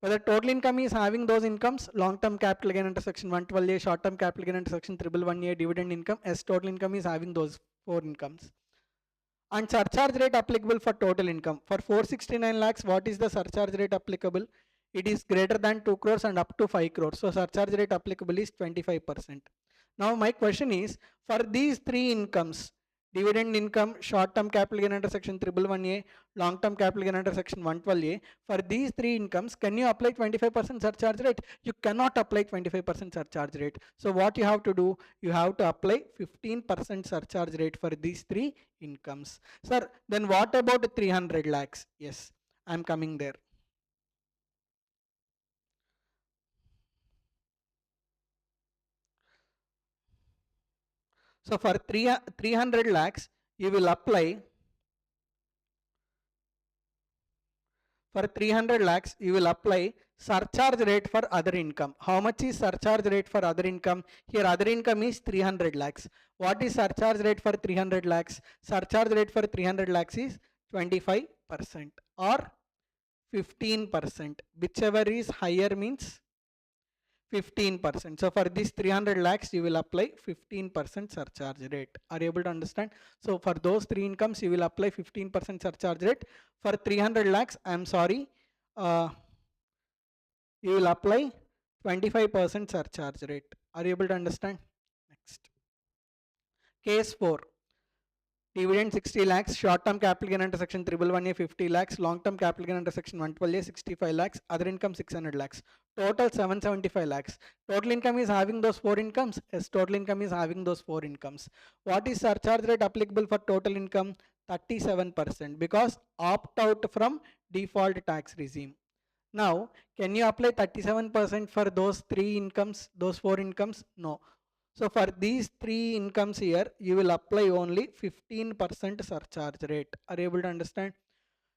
Whether total income is having those incomes, long-term capital gain under section 112A, short-term capital gain under section 111A, dividend income, as total income is having those four incomes. And surcharge rate applicable for total income. For 469 lakhs, what is the surcharge rate applicable? It is greater than 2 crores and up to 5 crores. So surcharge rate applicable is 25%. Now my question is, for these three incomes, dividend income, short-term capital gain under section 111A, long-term capital gain under section 112A, for these three incomes, can you apply 25% surcharge rate? You cannot apply 25% surcharge rate. So what you have to do, you have to apply 15% surcharge rate for these three incomes. Sir, then what about 300 lakhs? Yes, I am coming there. So for 300 lakhs, you will apply, for 300 lakhs, you will apply surcharge rate for other income. How much is surcharge rate for other income? Here other income is 300 lakhs. What is surcharge rate for 300 lakhs? Surcharge rate for 300 lakhs is 25% or 15%. Whichever is higher means 15%. So for this 300 lakhs, you will apply 15% surcharge rate. Are you able to understand? So for those three incomes, you will apply 15% surcharge rate. For 300 lakhs, I am sorry, you will apply 25% surcharge rate. Are you able to understand? Next. Case 4. Dividend 60 lakhs, short-term capital gain under section 111A 50 lakhs, long-term capital gain under section 112A 65 lakhs, other income 600 lakhs, total 775 lakhs. Total income is having those four incomes? Yes, total income is having those four incomes. What is surcharge rate applicable for total income? 37%, because opt out from default tax regime. Now, can you apply 37% for those three incomes, those four incomes? No. So for these three incomes here, you will apply only 15% surcharge rate. Are you able to understand?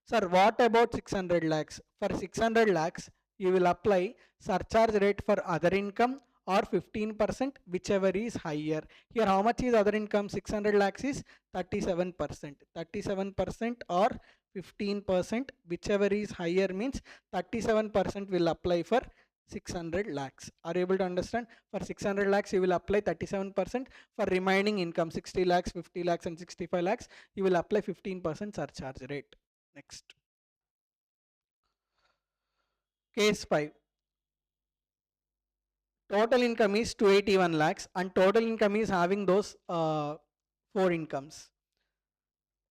Sir, what about 600 lakhs? For 600 lakhs, you will apply surcharge rate for other income or 15%, whichever is higher. Here, how much is other income? 600 lakhs is 37%. 37% or 15%, whichever is higher means 37% will apply for 600 lakhs. Are you able to understand? For 600 lakhs, you will apply 37%. For remaining income, 60 lakhs, 50 lakhs and 65 lakhs, you will apply 15% surcharge rate. Next. Case 5. Total income is 281 lakhs and total income is having those four incomes.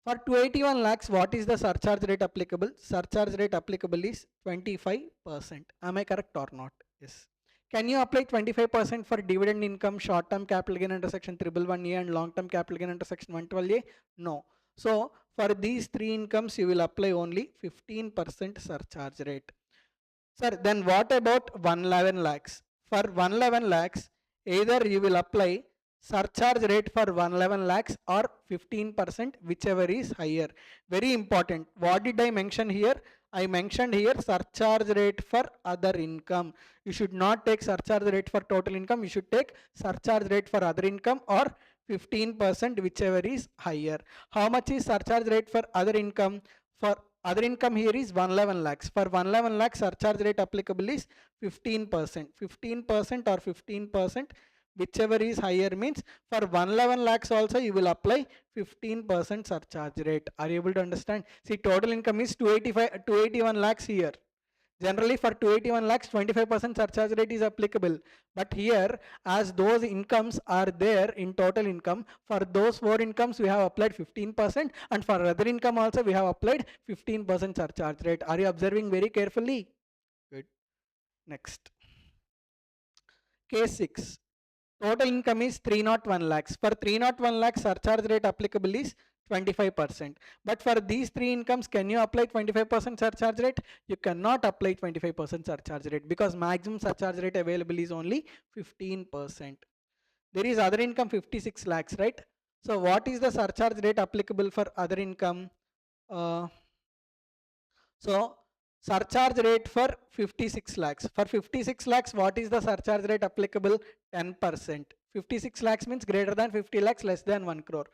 For 281 lakhs, what is the surcharge rate applicable? Surcharge rate applicable is 25%. Am I correct or not? Yes. Can you apply 25% for dividend income, short-term capital gain under section 111A and long-term capital gain under section 112A? No. So for these three incomes, you will apply only 15% surcharge rate. Sir, then what about 111 lakhs? For 111 lakhs, either you will apply surcharge rate for 111 lakhs or 15%, whichever is higher. Very important. What did I mention here? I mentioned here surcharge rate for other income. You should not take surcharge rate for total income. You should take surcharge rate for other income or 15%, whichever is higher. How much is surcharge rate for other income? For other income here is 111 lakhs. For 111 lakhs, surcharge rate applicable is 15%. 15% or 15%, whichever is higher means for 111 lakhs also you will apply 15% surcharge rate. Are you able to understand? See, total income is 281 lakhs here. Generally for 281 lakhs, 25% surcharge rate is applicable. But here, as those incomes are there in total income, for those four incomes we have applied 15%, and for other income also we have applied 15% surcharge rate. Are you observing very carefully? Good. Next. Case 6. Total income is 301 lakhs. For 301 lakhs, surcharge rate applicable is 25%. But for these three incomes, can you apply 25% surcharge rate? You cannot apply 25% surcharge rate because maximum surcharge rate available is only 15%. There is other income 56 lakhs, right? So what is the surcharge rate applicable for other income? So surcharge rate for 56 lakhs. For 56 lakhs, what is the surcharge rate applicable? 10%. 56 lakhs means greater than 50 lakhs, less than 1 crore.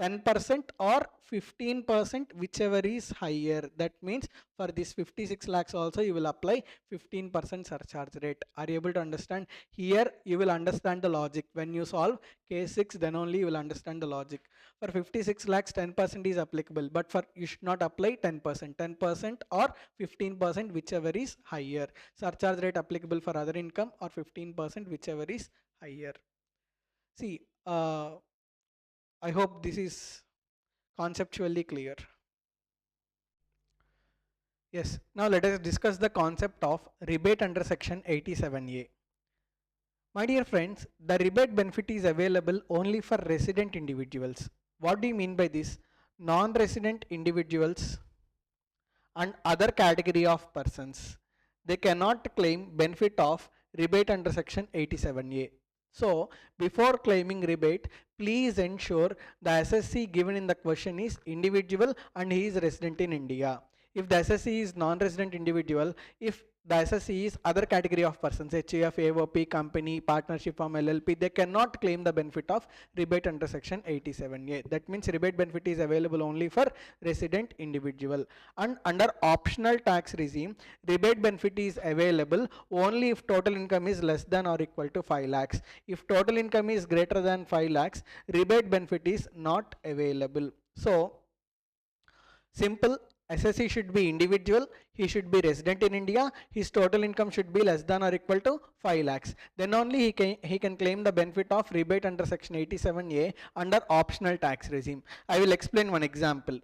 10% or 15%, whichever is higher. That means for this 56 lakhs also you will apply 15% surcharge rate. Are you able to understand? Here you will understand the logic. When you solve case 6, then only you will understand the logic. For 56 lakhs, 10% is applicable, but for you should not apply 10%. 10% or 15%, whichever is higher. Surcharge rate applicable for other income or 15%, whichever is higher. See, I hope this is conceptually clear. Yes, now let us discuss the concept of rebate under section 87A. My dear friends, the rebate benefit is available only for resident individuals. What do you mean by this? Non-resident individuals and other category of persons, they cannot claim benefit of rebate under section 87A. So before claiming rebate, please ensure the assessee given in the question is individual and he is resident in India. If the assessee is non-resident individual, if the assessee is other category of persons, HAF, AOP, company, partnership firm, LLP, they cannot claim the benefit of rebate under section 87A. That means rebate benefit is available only for resident individual. And under optional tax regime, rebate benefit is available only if total income is less than or equal to 5 lakhs. If total income is greater than 5 lakhs, rebate benefit is not available. So simple. Assessee should be individual, he should be resident in India, his total income should be less than or equal to 5 lakhs. Then only he can claim the benefit of rebate under section 87A under optional tax regime. I will explain one example.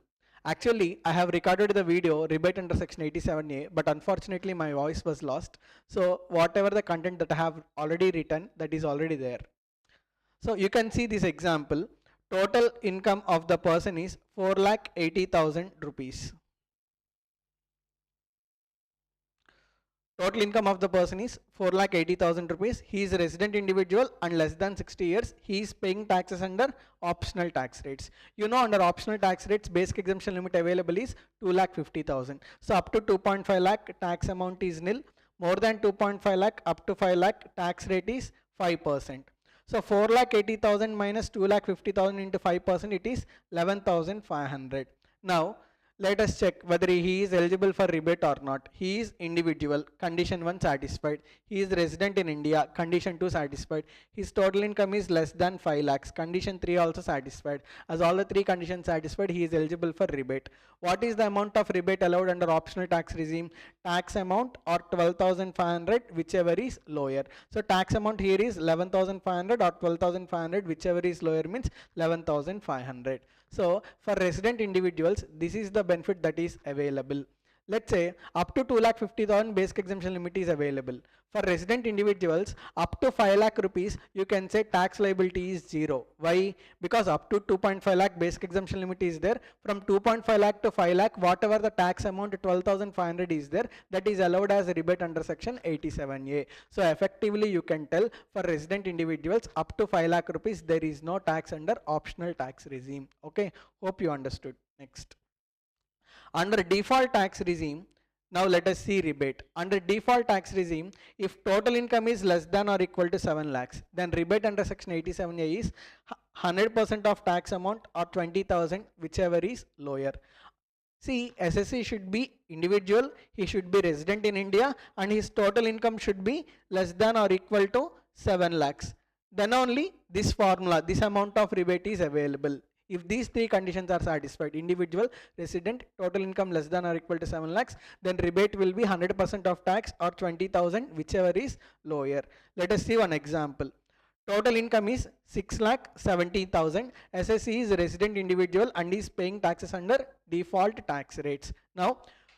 Actually, I have recorded the video rebate under section 87A, but unfortunately my voice was lost. So whatever the content that I have already written, that is already there. So you can see this example. Total income of the person is 4,80,000 rupees. Total income of the person is 4,80,000 rupees. He is a resident individual and less than 60 years. He is paying taxes under optional tax rates. You know, under optional tax rates, basic exemption limit available is 2,50,000. So up to 2.5 lakh tax amount is nil. More than 2.5 lakh up to 5 lakh tax rate is 5%. So 4,80,000 minus 2,50,000 into 5%, it is 11,500. Now let us check whether he is eligible for rebate or not. He is individual, condition 1 satisfied. He is resident in India, condition 2 satisfied. His total income is less than 5 lakhs, condition 3 also satisfied. As all the three conditions satisfied, he is eligible for rebate. What is the amount of rebate allowed under optional tax regime? Tax amount or 12,500, whichever is lower. So tax amount here is 11,500 or 12,500, whichever is lower means 11,500. So for resident individuals, this is the benefit that is available. Let's say up to 2,50,000 basic exemption limit is available. For resident individuals, up to 5 lakh rupees, you can say tax liability is zero. Why? Because up to 2.5 lakh basic exemption limit is there. From 2.5 lakh to 5 lakh, whatever the tax amount 12,500 is there, that is allowed as a rebate under section 87A. So effectively you can tell for resident individuals up to 5 lakh rupees, there is no tax under optional tax regime. Okay, hope you understood. Next. Under default tax regime, now let us see rebate. Under default tax regime, if total income is less than or equal to 7 lakhs, then rebate under section 87A is 100% of tax amount or 20,000, whichever is lower. See, Assessee should be individual, he should be resident in India, and his total income should be less than or equal to 7 lakhs. Then only this formula, this amount of rebate is available. If these three conditions are satisfied, individual, resident, total income less than or equal to 7 lakhs, then rebate will be 100% of tax or 20,000, whichever is lower. Let us see one example. Total income is 6,70,000. Assessee is resident individual and is paying taxes under default tax rates. Now,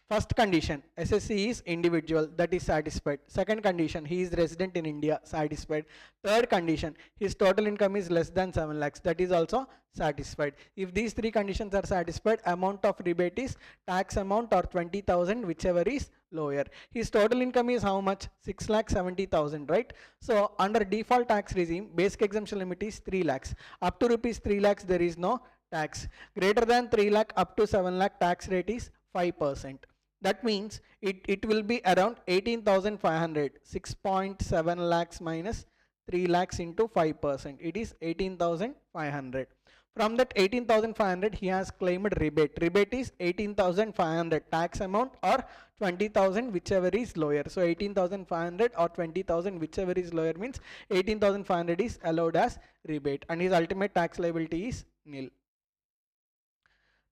first condition, Assessee is individual, that is satisfied. Second condition, he is resident in India, satisfied. Third condition, his total income is less than 7 lakhs, that is also satisfied. If these three conditions are satisfied, amount of rebate is tax amount or 20,000, whichever is lower. His total income is how much? 6,70,000, right? So under default tax regime, basic exemption limit is 3 lakhs. Up to rupees 3 lakhs, there is no tax. Greater than 3 lakh up to 7 lakh, tax rate is 5%. That means it will be around 18,500. 6.7 lakhs minus 3 lakhs into 5%. It is 18,500. From that 18,500, he has claimed rebate. Rebate is 18,500 tax amount or 20,000, whichever is lower. So 18,500 or 20,000, whichever is lower, means 18,500 is allowed as rebate, and his ultimate tax liability is nil.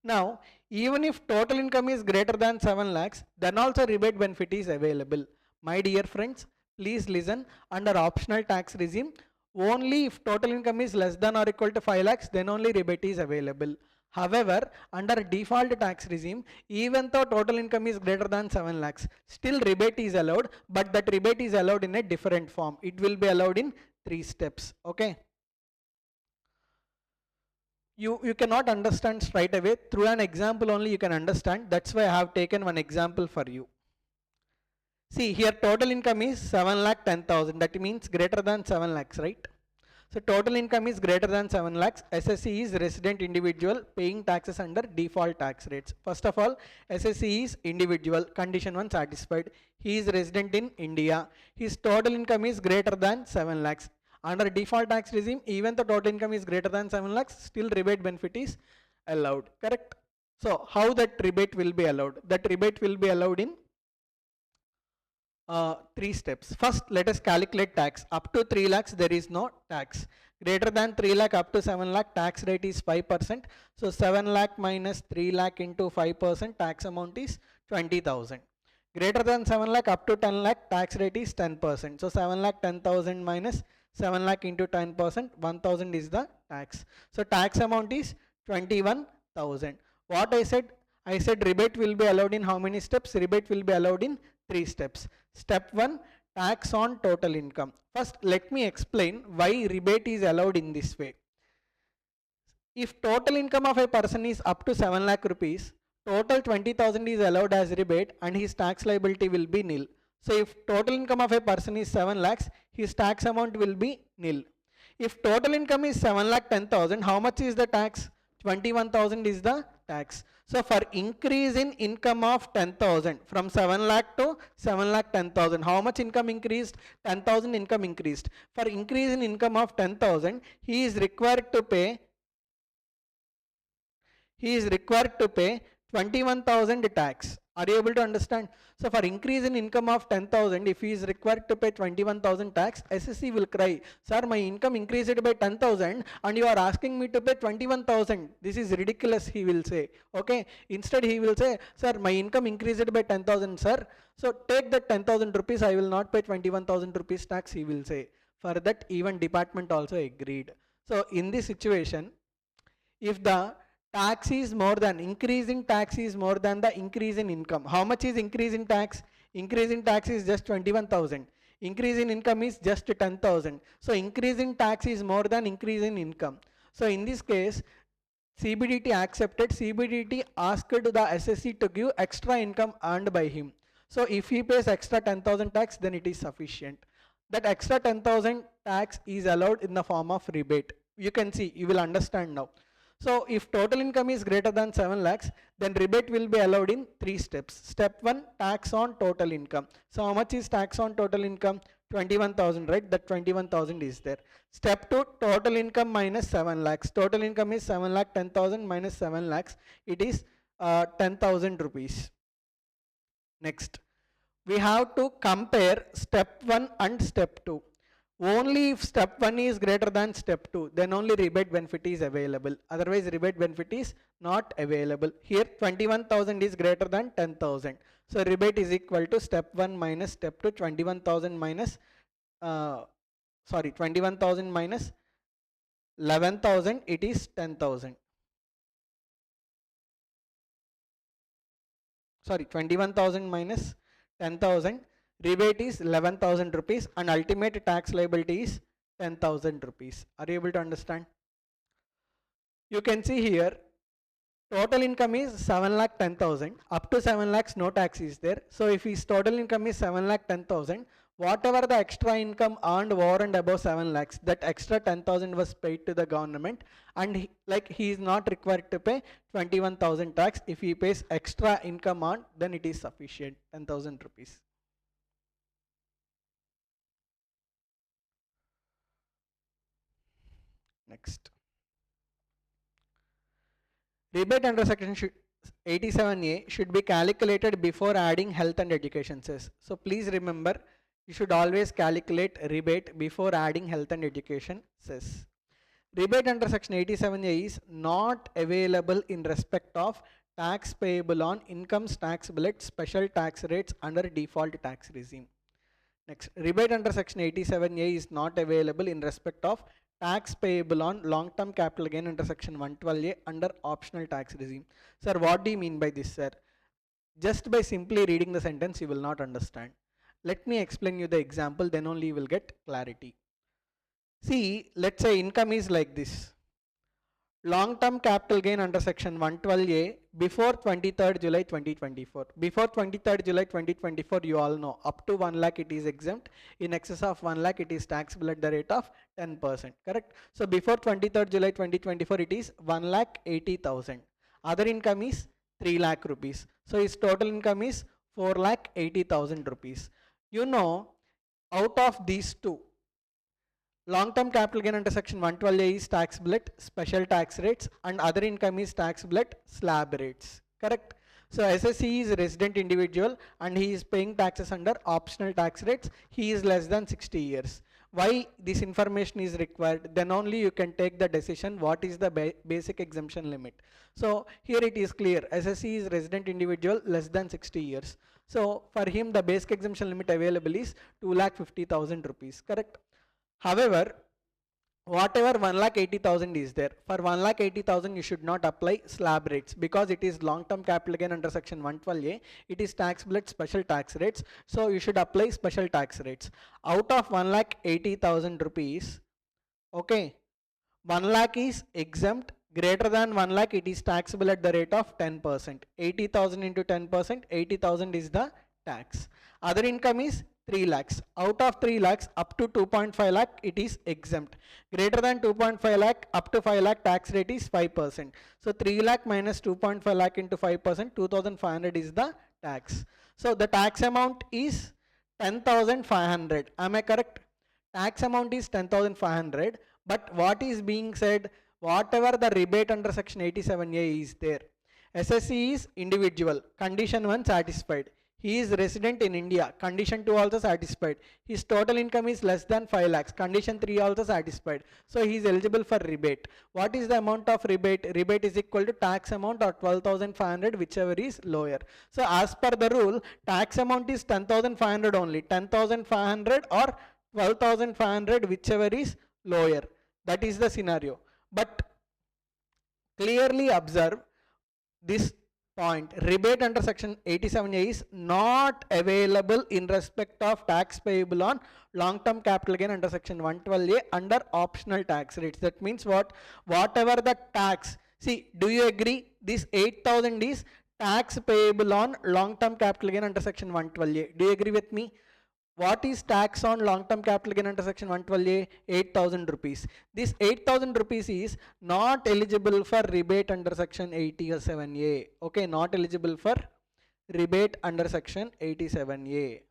Now, even if total income is greater than 7 lakhs, then also rebate benefit is available. My dear friends, please listen. Under optional tax regime, only if total income is less than or equal to 5 lakhs, then only rebate is available. However, under default tax regime, even though total income is greater than 7 lakhs, still rebate is allowed, but that rebate is allowed in a different form. It will be allowed in 3 steps. Okay. You cannot understand straight away. Through an example only you can understand. That's why I have taken one example for you. See, here total income is 7,10,000. That means greater than 7 lakhs, right? So total income is greater than 7 lakhs. Assessee is resident individual paying taxes under default tax rates. First of all, Assessee is individual. Condition 1 satisfied. He is resident in India. His total income is greater than 7 lakhs. Under default tax regime, even the total income is greater than 7 lakhs, still rebate benefit is allowed. Correct? So how that rebate will be allowed? That rebate will be allowed in 3 steps. First, let us calculate tax. Up to 3 lakhs, there is no tax. Greater than 3 lakh up to 7 lakh, tax rate is 5%. So 7 lakh minus 3 lakh into 5%, tax amount is 20,000. Greater than 7 lakh up to 10 lakh, tax rate is 10%. So 7 lakh 10,000 minus 7 lakh into 10%, 1,000 is the tax. So tax amount is 21,000. What I said? I said rebate will be allowed in how many steps? Rebate will be allowed in 3 steps. Step 1, tax on total income. First, let me explain why rebate is allowed in this way. If total income of a person is up to 7 lakh rupees, total 20,000 is allowed as rebate and his tax liability will be nil. So if total income of a person is 7 lakhs, his tax amount will be nil. If total income is 7,10,000, how much is the tax? 21,000 is the tax. So for increase in income of 10,000, from 7 lakh to 7,10,000, how much income increased? 10,000 income increased. For increase in income of 10,000, he is required to pay 21,000 tax. Are you able to understand? So for increase in income of 10,000, if he is required to pay 21,000 tax, Assessee will cry, sir, my income increased by 10,000 and you are asking me to pay 21,000. This is ridiculous, he will say. Okay. Instead he will say, sir, my income increased by 10,000, sir. So take that 10,000 rupees, I will not pay 21,000 rupees tax, he will say. For that, even department also agreed. So in this situation, if the tax is more than, increase in tax is more than the increase in income. How much is increase in tax? Increase in tax is just 21,000. Increase in income is just 10,000. So increase in tax is more than increase in income. So in this case, CBDT accepted. CBDT asked the assessee to give extra income earned by him. So if he pays extra 10,000 tax, then it is sufficient. That extra 10,000 tax is allowed in the form of rebate. You can see, you will understand now. So if total income is greater than 7 lakhs, then rebate will be allowed in 3 steps. Step 1, tax on total income. So how much is tax on total income? 21,000, right? That 21,000 is there. Step 2, total income minus 7 lakhs. Total income is 7 lakh 10,000 minus 7 lakhs. It is 10,000 rupees. Next, we have to compare step 1 and step 2. Only if step 1 is greater than step 2, then only rebate benefit is available. Otherwise, rebate benefit is not available. Here, 21,000 is greater than 10,000. So, rebate is equal to step 1 minus step 2, 21,000 minus, 21,000 minus 11,000, it is 10,000. 21,000 minus 10,000. Rebate is 11,000 rupees and ultimate tax liability is 10,000 rupees. Are you able to understand? You can see here, total income is 7 lakh 10,000. Up to 7 lakhs no tax is there. So if his total income is 7 lakh 10,000, whatever the extra income earned over and above 7 lakhs, that extra 10,000 was paid to the government, and he is not required to pay 21,000 tax. If he pays extra income on, then it is sufficient, 10,000 rupees. Next, rebate under section 87A should be calculated before adding health and education cess. So please remember, you should always calculate rebate before adding health and education cess. Rebate under section 87A is not available in respect of tax payable on incomes taxable at special tax rates under default tax regime. Next, rebate under section 87A is not available in respect of tax payable on long-term capital gain under section 112A under optional tax regime. Sir, what do you mean by this, sir? Just by simply reading the sentence, you will not understand. Let me explain you the example, then only you will get clarity. See, let's say income is like this. Long-term capital gain under section 112A before 23rd July 2024. Before 23rd July 2024, you all know, up to 1 lakh it is exempt. In excess of 1 lakh it is taxable at the rate of 10%. Correct? So before 23rd July 2024, it is 1,80,000. Other income is 3 lakh rupees. So his total income is 4,80,000 rupees. You know, out of these two, long-term capital gain under section 112A is taxable at special tax rates and other income is taxable at slab rates. Correct? So Assessee is a resident individual and he is paying taxes under optional tax rates. He is less than 60 years. Why this information is required? Then only you can take the decision what is the basic exemption limit. So here it is clear. Assessee is resident individual less than 60 years. So for him the basic exemption limit available is 2,50,000 rupees. Correct? However, whatever 1,80,000 is there, for 1,80,000 you should not apply slab rates because it is long-term capital gain under section 112A. It is taxable at special tax rates. So you should apply special tax rates. Out of 1,80,000 rupees, okay, 1 lakh is exempt. Greater than 1 lakh it is taxable at the rate of 10%. 80,000 into 10%, 80,000 is the tax. Other income is 3 lakhs. Out of 3 lakhs up to 2.5 lakh it is exempt. Greater than 2.5 lakh up to 5 lakh tax rate is 5%. So 3 lakh minus 2.5 lakh into 5%, 2,500 is the tax. So the tax amount is 10,500. Am I correct? Tax amount is 10,500. But what is being said? Whatever the rebate under section 87A is there. Assessee is individual. Condition 1 satisfied. He is resident in India. Condition 2 also satisfied. His total income is less than 5 lakhs. Condition 3 also satisfied. So he is eligible for rebate. What is the amount of rebate? Rebate is equal to tax amount or 12,500, whichever is lower. So as per the rule, tax amount is 10,500 only. 10,500 or 12,500, whichever is lower. That is the scenario. But Clearly observe this point. Rebate under section 87A is not available in respect of tax payable on long term capital gain under section 112A under optional tax rates. That means what? Whatever the tax, see, do you agree this 8,000 is tax payable on long term capital gain under section 112A? Do you agree with me? What is tax on long term capital gain under section 112A? 8,000 rupees. This 8,000 rupees is not eligible for rebate under section 87A. Okay, not eligible for rebate under section 87A.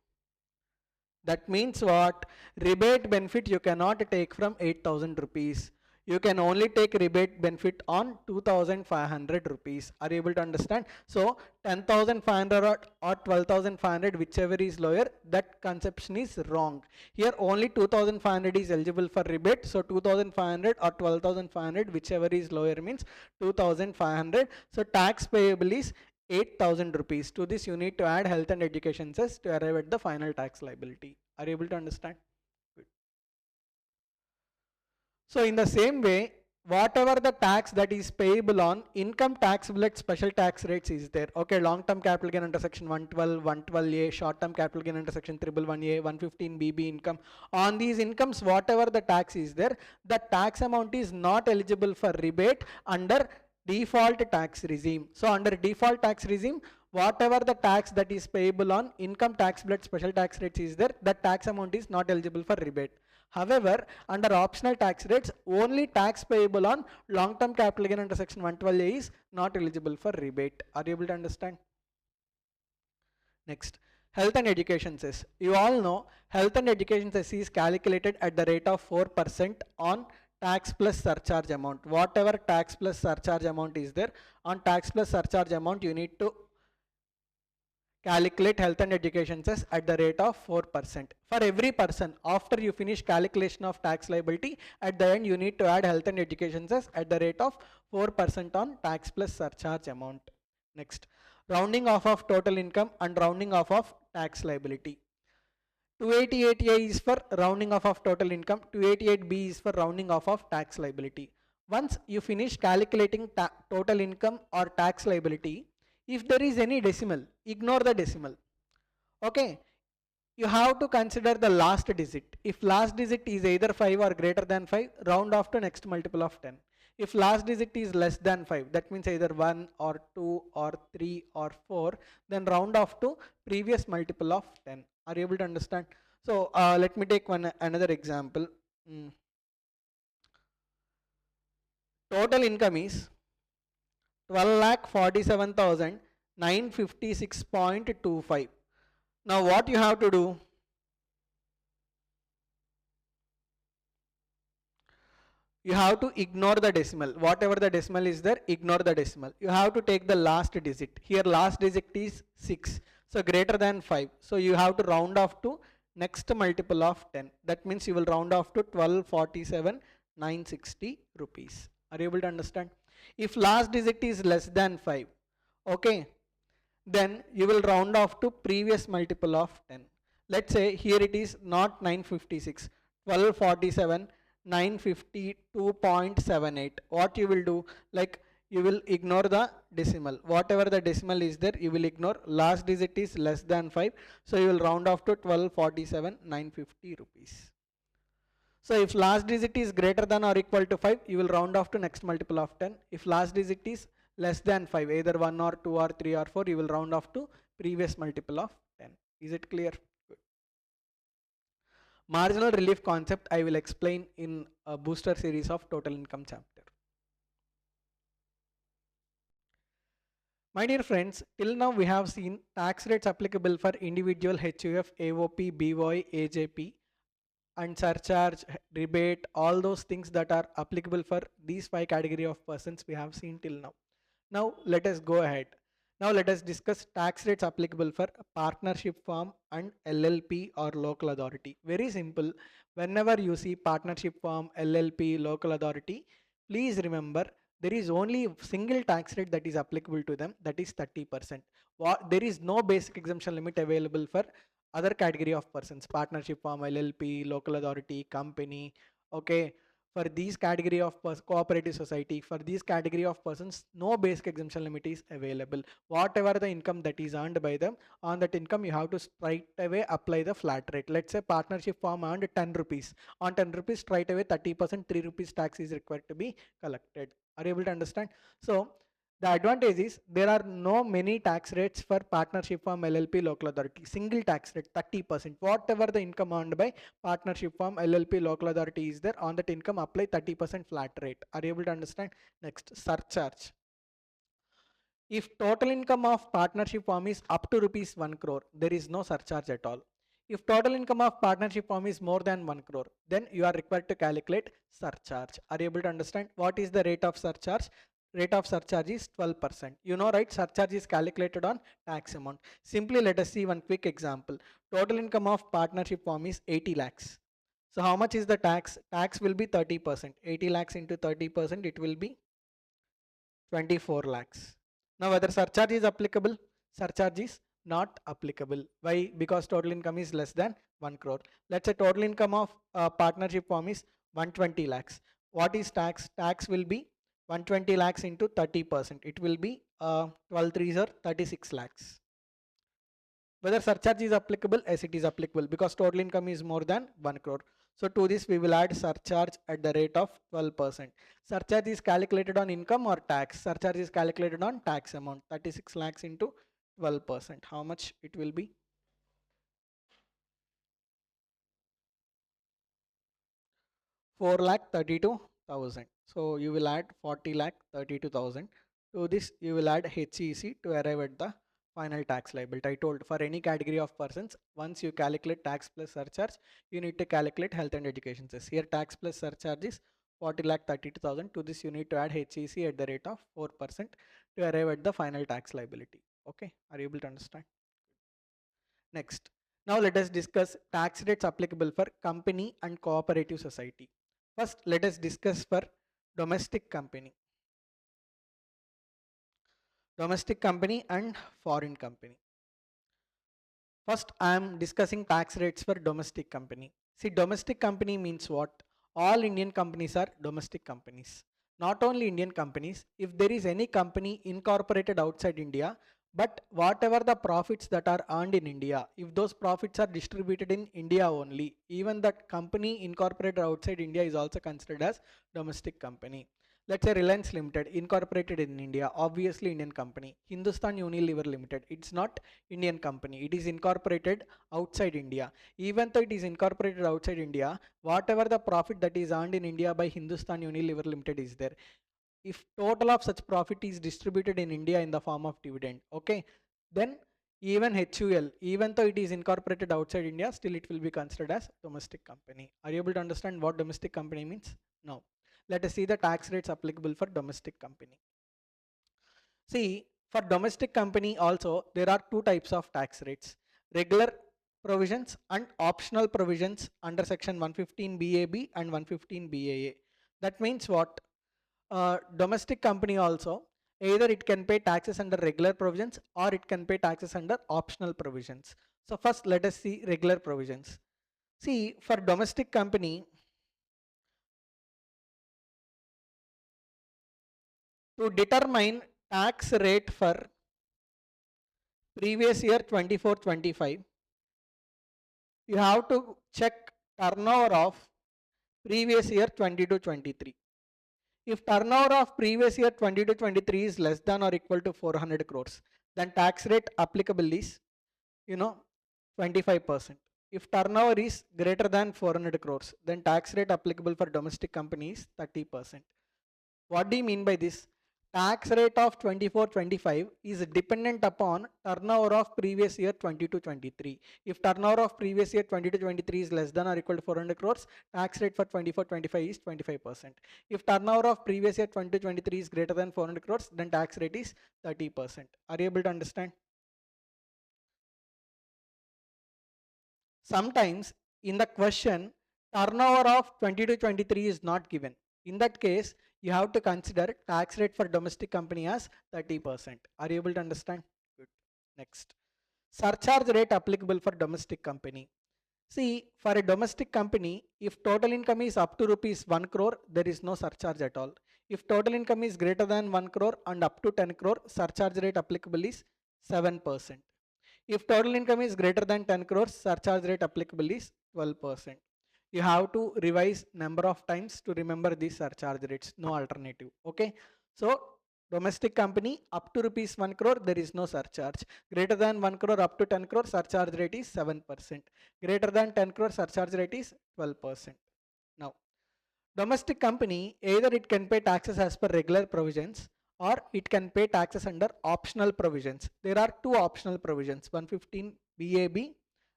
That means what? Rebate benefit you cannot take from 8,000 rupees. You can only take rebate benefit on 2,500 rupees. Are you able to understand? So 10,500 or 12,500, whichever is lower, that conception is wrong. Here only 2,500 is eligible for rebate. So 2,500 or 12,500, whichever is lower means 2,500. So tax payable is 8,000 rupees. To this you need to add health and education cess to arrive at the final tax liability. Are you able to understand? Good. So in the same way, whatever the tax that is payable on income taxable at special tax rates is there. Okay, long term capital gain under section 112, 112A, short term capital gain under section 111A, 115BB income. On these incomes, whatever the tax is there, the tax amount is not eligible for rebate under default tax regime. So under default tax regime, whatever the tax that is payable on income taxable at special tax rates is there, that tax amount is not eligible for rebate. However, under optional tax rates, only tax payable on long term capital gain under section 112A is not eligible for rebate. Are you able to understand? Next, health and education cess. You all know health and education cess is calculated at the rate of 4% on tax plus surcharge amount. Whatever tax plus surcharge amount is there, on tax plus surcharge amount you need to calculate health and education cess at the rate of 4%. For every person, after you finish calculation of tax liability, at the end you need to add health and education cess at the rate of 4% on tax plus surcharge amount. Next, rounding off of total income and rounding off of tax liability. 288A is for rounding off of total income, 288B is for rounding off of tax liability. Once you finish calculating total income or tax liability, if there is any decimal, ignore the decimal. Okay, you have to consider the last digit. If last digit is either 5 or greater than 5, round off to next multiple of 10. If last digit is less than 5, that means either 1 or 2 or 3 or 4, then round off to previous multiple of 10. Are you able to understand? So let me take another example. Total income is 12,47,956.25. Now what you have to do? You have to ignore the decimal. Whatever the decimal is there, ignore the decimal. You have to take the last digit. Here last digit is 6. So greater than 5. So you have to round off to next multiple of 10. That means you will round off to 12,47,960 rupees. Are you able to understand? If last digit is less than 5, okay, then you will round off to previous multiple of 10. Let's say here it is not 956, 1247, 952.78. What you will do, like you will ignore the decimal. Whatever the decimal is there, you will ignore. Last digit is less than 5, so you will round off to 1247, 950 rupees. So if last digit is greater than or equal to 5, you will round off to next multiple of 10. If last digit is less than 5, either 1 or 2 or 3 or 4, you will round off to previous multiple of 10. Is it clear? Good. Marginal relief concept I will explain in a booster series of total income chapter. My dear friends, till now we have seen tax rates applicable for individual HUF, AOP, BOI, AJP, and surcharge, rebate, all those things that are applicable for these 5 category of persons we have seen till now. Now let us go ahead. Now let us discuss tax rates applicable for partnership firm and LLP or local authority. Very simple. Whenever you see partnership firm, LLP, local authority, please remember there is only single tax rate that is applicable to them, that is 30%. There is no basic exemption limit available for other category of persons, partnership firm, LLP, local authority, company. Okay, for these category of cooperative society, for these category of persons, no basic exemption limit is available. Whatever the income that is earned by them, on that income you have to straight away apply the flat rate. Let's say partnership firm earned 10 rupees. On 10 rupees straight away 30%, 3 rupees tax is required to be collected. Are you able to understand? So the advantage is there are no many tax rates for partnership firm, LLP, local authority. Single tax rate 30%. Whatever the income earned by partnership firm, LLP, local authority is there, on that income apply 30% flat rate. Are you able to understand? Next, surcharge. If total income of partnership firm is up to rupees 1 crore, there is no surcharge at all. If total income of partnership firm is more than 1 crore, then you are required to calculate surcharge. Are you able to understand? What is the rate of surcharge? Rate of surcharge is 12%. You know, right? Surcharge is calculated on tax amount. Simply let us see one quick example. Total income of partnership firm is 80 lakhs. So how much is the tax? Tax will be 30%. 80 lakhs into 30%, it will be 24 lakhs. Now whether surcharge is applicable? Surcharge is not applicable. Why? Because total income is less than 1 crore. Let's say total income of partnership firm is 120 lakhs. What is tax? Tax will be 120 lakhs into 30%. It will be 12 threes or 36 lakhs. Whether surcharge is applicable? Yes, it is applicable because total income is more than 1 crore. So to this we will add surcharge at the rate of 12%. Surcharge is calculated on income or tax? Surcharge is calculated on tax amount. 36 lakhs into 12%. How much it will be? 4,32,000. So you will add 40,32,000. To this you will add HEC to arrive at the final tax liability. I told for any category of persons, once you calculate tax plus surcharge, you need to calculate health and education cess. Here tax plus surcharge is 40,32,000. To this you need to add HEC at the rate of 4% to arrive at the final tax liability. Okay, are you able to understand? Next, now let us discuss tax rates applicable for company and cooperative society. First, let us discuss for domestic company. Domestic company and foreign company. First, I am discussing tax rates for domestic company. See, domestic company means what? All Indian companies are domestic companies. Not only Indian companies, if there is any company incorporated outside India, but whatever the profits that are earned in India, if those profits are distributed in India only, even that company incorporated outside India is also considered as domestic company. Let's say Reliance Limited incorporated in India, obviously Indian company. Hindustan Unilever Limited, it's not Indian company, it is incorporated outside India. Even though it is incorporated outside India, whatever the profit that is earned in India by Hindustan Unilever Limited is there. If total of such profit is distributed in India in the form of dividend, okay, then even HUL, even though it is incorporated outside India, still it will be considered as domestic company. Are you able to understand what domestic company means? No. Let us see the tax rates applicable for domestic company. See, for domestic company also, there are two types of tax rates. Regular provisions and optional provisions under section 115 BAB and 115 BAA. That means what? Domestic company also, either it can pay taxes under regular provisions or it can pay taxes under optional provisions. So first let us see regular provisions. See, for domestic company, to determine tax rate for previous year 24-25, you have to check turnover of previous year 22-23. If turnover of previous year 22-23 is less than or equal to 400 crores, then tax rate applicable is, 25%. If turnover is greater than 400 crores, then tax rate applicable for domestic company is 30%. What do you mean by this? Tax rate of 24-25 is dependent upon turnover of previous year 22-23. If turnover of previous year 22-23 is less than or equal to 400 crores, tax rate for 24-25 is 25%. If turnover of previous year 2023 is greater than 400 crores, then tax rate is 30%. Are you able to understand? Sometimes in the question, turnover of 22-23 is not given. In that case, you have to consider tax rate for domestic company as 30%. Are you able to understand? Good. Next. Surcharge rate applicable for domestic company. See, for a domestic company, if total income is up to rupees 1 crore, there is no surcharge at all. If total income is greater than 1 crore and up to 10 crore, surcharge rate applicable is 7%. If total income is greater than 10 crores, surcharge rate applicable is 12%. You have to revise number of times to remember these surcharge rates, no alternative. Okay. So domestic company up to rupees 1 crore, there is no surcharge. Greater than 1 crore up to 10 crore, surcharge rate is 7%. Greater than 10 crore, surcharge rate is 12%. Now, domestic company, either it can pay taxes as per regular provisions or it can pay taxes under optional provisions. There are two optional provisions, 115 BAB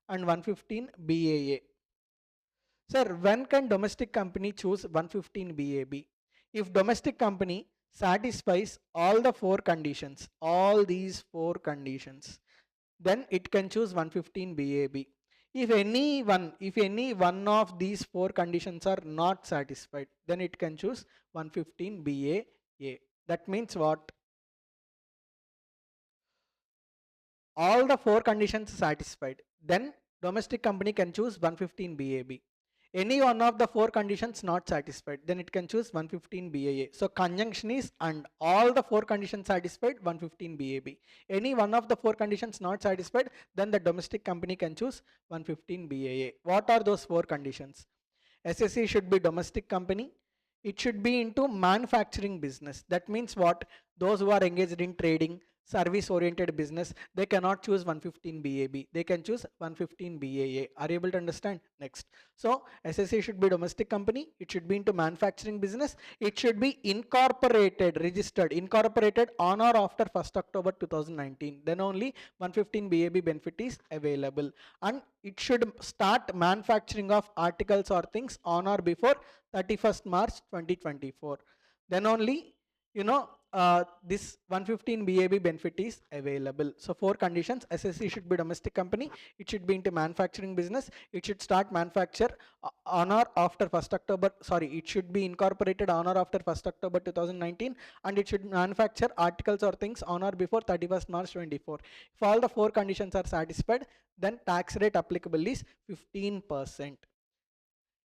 and 115 BAA. Sir, when can domestic company choose 115 BAB? If domestic company satisfies all the four conditions, all these four conditions, then it can choose 115 BAB. If any one of these four conditions are not satisfied, then it can choose 115 BAA. That means what? All the four conditions satisfied, then domestic company can choose 115 BAB. Any one of the four conditions not satisfied, then it can choose 115 BAA. So conjunction is and all the four conditions satisfied, 115 BAB. Any one of the four conditions not satisfied, then the domestic company can choose 115 BAA. What are those four conditions? Assessee should be domestic company. It should be into manufacturing business. That means what? Those who are engaged in trading, service oriented business, they cannot choose 115 BAB. They can choose 115 BAA. Are you able to understand? Next. So Assessee should be domestic company. It should be into manufacturing business. It should be incorporated, registered, incorporated on or after 1st October 2019. Then only 115 BAB benefit is available. And it should start manufacturing of articles or things on or before 31st March 2024. Then only, this 115 BAB benefit is available. So four conditions: Assessee should be domestic company, it should be into manufacturing business, it should start manufacture on or after 1st October, it should be incorporated on or after 1st October 2019, and it should manufacture articles or things on or before 31st March 24. If all the four conditions are satisfied, then tax rate applicable is 15%.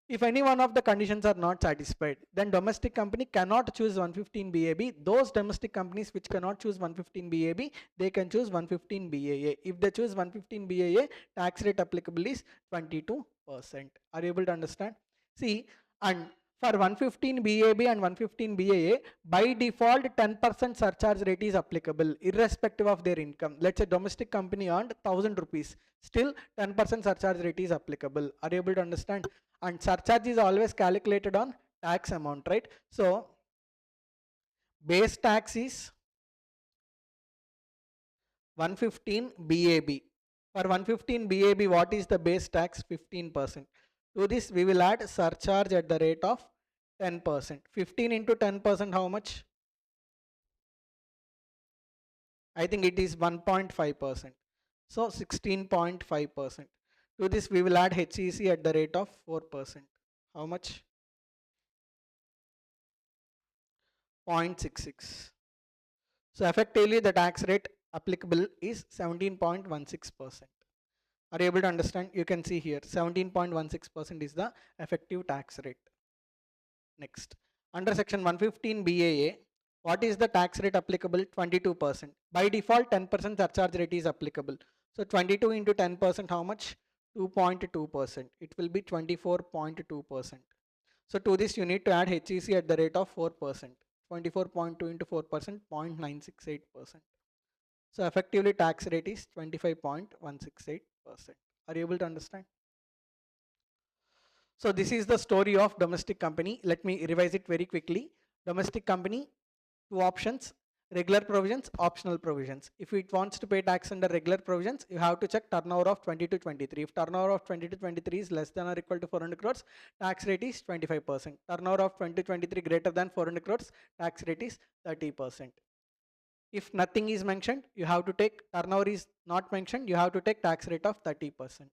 If any one of the conditions are not satisfied, then domestic company cannot choose 115 BAB. Those domestic companies which cannot choose 115 BAB, they can choose 115 BAA. If they choose 115 BAA, tax rate applicable is 22%. Are you able to understand? See, and for 115 BAB and 115 BAA, by default 10% surcharge rate is applicable irrespective of their income. Let's say domestic company earned 1000 rupees, still 10% surcharge rate is applicable. Are you able to understand? And surcharge is always calculated on tax amount, right? So base tax is 115 BAB. For 115 BAB, what is the base tax? 15%. To this, we will add surcharge at the rate of 10%. 15 into 10%, how much? I think it is 1.5%. So 16.5%. To this, we will add HEC at the rate of 4%. How much? 0.66. So effectively, the tax rate applicable is 17.16%. Are you able to understand? You can see here 17.16% is the effective tax rate. Next, under section 115 BAA, what is the tax rate applicable? 22%. By default, 10% surcharge rate is applicable. So 22 into 10%, how much? 2.2%. It will be 24.2%. So to this, you need to add HEC at the rate of 4%. 24.2 into 4%, 0.968%. So effectively tax rate is 25.168%. Are you able to understand? So this is the story of domestic company. Let me revise it very quickly. Domestic company, two options: regular provisions, optional provisions. If it wants to pay tax under regular provisions, you have to check turnover of 20 to 23. If turnover of 20 to 23 is less than or equal to 400 crores, tax rate is 25%. Turnover of 20 to 23 greater than 400 crores, tax rate is 30%. If nothing is mentioned, you have to take, turnover is not mentioned, you have to take tax rate of 30%.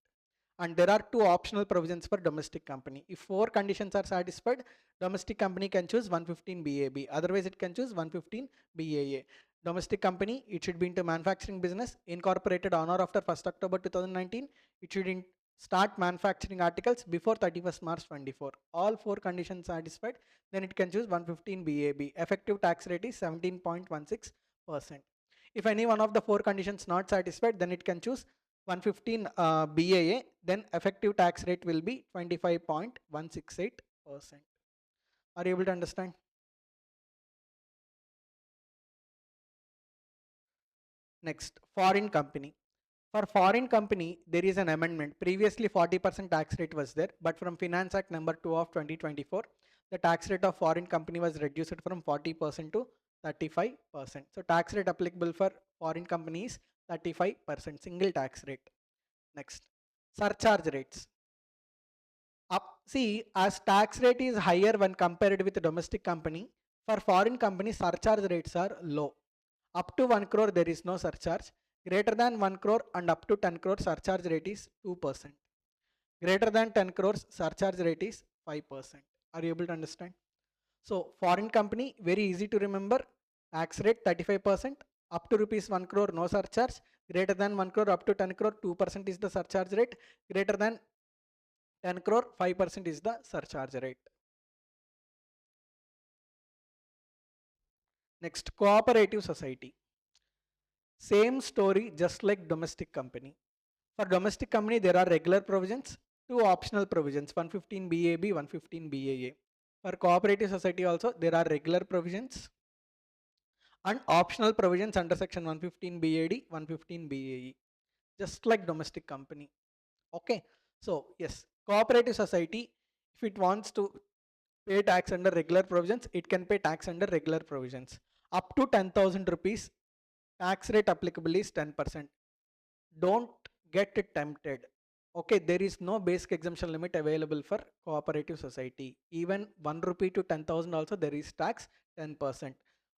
And there are two optional provisions for domestic company. If four conditions are satisfied, domestic company can choose 115 BAB. Otherwise, it can choose 115 BAA. Domestic company, it should be into manufacturing business, incorporated on or after 1st October 2019. It should start manufacturing articles before 31st March 24. All 4 conditions satisfied, then it can choose 115 BAB. Effective tax rate is 17.16%. If any one of the 4 conditions not satisfied, then it can choose 115 BAA, then effective tax rate will be 25.168%. Are you able to understand? Next, foreign company. For foreign company, there is an amendment. Previously, 40% tax rate was there, but from Finance Act number 2 of 2024, the tax rate of foreign company was reduced from 40% to 35%. So tax rate applicable for foreign company is 35%, single tax rate. Next, surcharge rates. See, as tax rate is higher when compared with domestic company, for foreign company, surcharge rates are low. Up to 1 crore, there is no surcharge. Greater than 1 crore and up to 10 crore, surcharge rate is 2%. Greater than 10 crores, surcharge rate is 5%. Are you able to understand? So, foreign company, very easy to remember. Tax rate 35%. Up to rupees 1 crore, no surcharge. Greater than 1 crore, up to 10 crore, 2% is the surcharge rate. Greater than 10 crore, 5% is the surcharge rate. Next, cooperative society. Same story, just like domestic company. For domestic company, there are regular provisions, 2 optional provisions, 115 BAB, 115 BAA. For cooperative society also, there are regular provisions and optional provisions under section 115 BAD, 115 BAE, just like domestic company. Okay, so yes, cooperative society, if it wants to pay tax under regular provisions, it can pay tax under regular provisions. Up to 10,000 rupees, tax rate applicable is 10%. Don't get tempted. Okay, there is no basic exemption limit available for cooperative society. Even 1 rupee to 10,000 also there is tax 10%.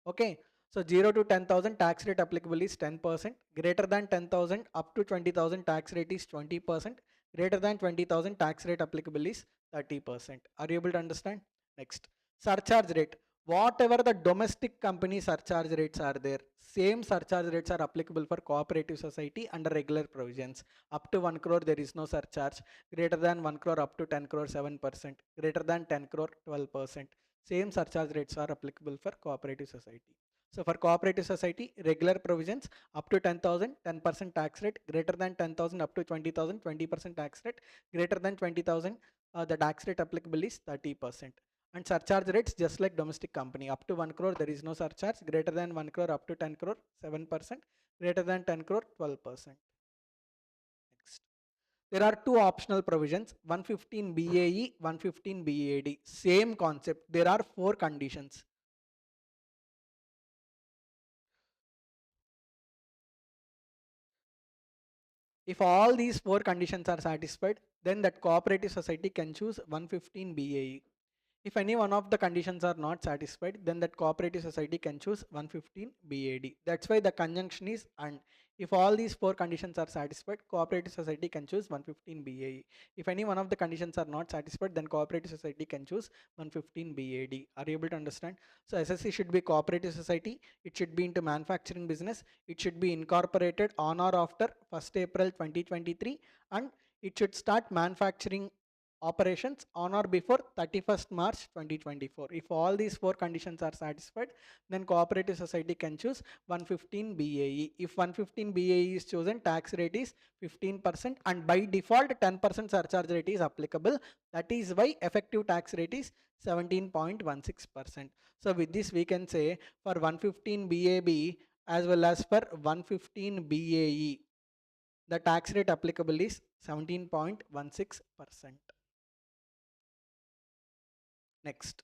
Okay, so 0 to 10,000 tax rate applicable is 10%. Greater than 10,000 up to 20,000 tax rate is 20%. Greater than 20,000 tax rate applicable is 30%. Are you able to understand? Next, surcharge rate. Whatever the domestic company surcharge rates are there, same surcharge rates are applicable for cooperative society under regular provisions. Up to 1 crore there is no surcharge. Greater than 1 crore up to 10 crore 7%. Greater than 10 crore 12%. Same surcharge rates are applicable for cooperative society. So for cooperative society, regular provisions up to 10,000, 10% tax rate. Greater than 10,000 up to 20,000, 20% tax rate. Greater than 20,000, the tax rate applicable is 30%. And surcharge rates just like domestic company. Up to 1 crore there is no surcharge. Greater than 1 crore up to 10 crore 7%. Greater than 10 crore 12%. Next. There are 2 optional provisions, 115 BAE, 115 BAD. Same concept. There are 4 conditions. If all these 4 conditions are satisfied, then that cooperative society can choose 115 BAE. If any one of the conditions are not satisfied, then that cooperative society can choose 115 BAD. That's why the conjunction is and. If all these 4 conditions are satisfied, cooperative society can choose 115 BAE. If any one of the conditions are not satisfied, then cooperative society can choose 115 BAD. Are you able to understand? So Assessee should be cooperative society. It should be into manufacturing business. It should be incorporated on or after 1st April 2023, and it should start manufacturing operations on or before 31st March 2024. If all these 4 conditions are satisfied, then cooperative society can choose 115 BAE. If 115 BAE is chosen, tax rate is 15% and by default 10% surcharge rate is applicable. That is why effective tax rate is 17.16%. So with this we can say for 115 BAB as well as for 115 BAE, the tax rate applicable is 17.16%. Next,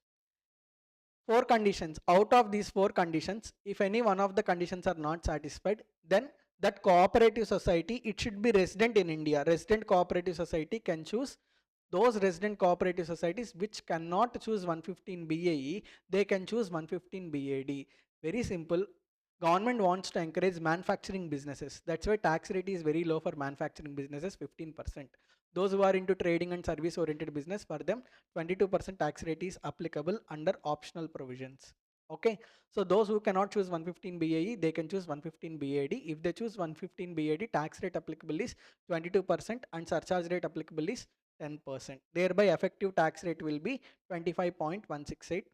4 conditions. Out of these 4 conditions, if any one of the conditions are not satisfied, then that cooperative society, it should be resident in India. Resident cooperative society can choose. Those resident cooperative societies which cannot choose 115 BAE, they can choose 115 BAD. Very simple. Government wants to encourage manufacturing businesses. That's why tax rate is very low for manufacturing businesses, 15%. Those who are into trading and service oriented business, for them 22% tax rate is applicable under optional provisions. Okay, so those who cannot choose 115 BAE, they can choose 115 BAD. If they choose 115 BAD, tax rate applicable is 22% and surcharge rate applicable is 10%. Thereby effective tax rate will be 25.168%.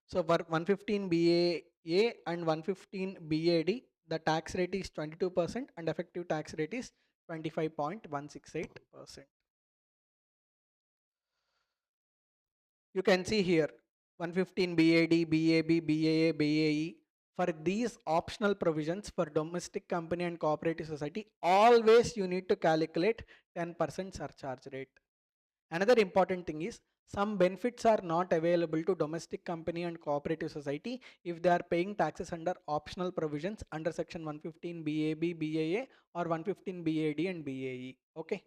So for 115 BAA and 115 BAD, the tax rate is 22% and effective tax rate is 25.168%. You can see here 115 BAD, BAB, BAA, BAE. For these optional provisions for domestic company and cooperative society, always you need to calculate 10% surcharge rate. Another important thing is some benefits are not available to domestic company and cooperative society if they are paying taxes under optional provisions under section 115 BAB, BAA or 115 BAD and BAE. Okay.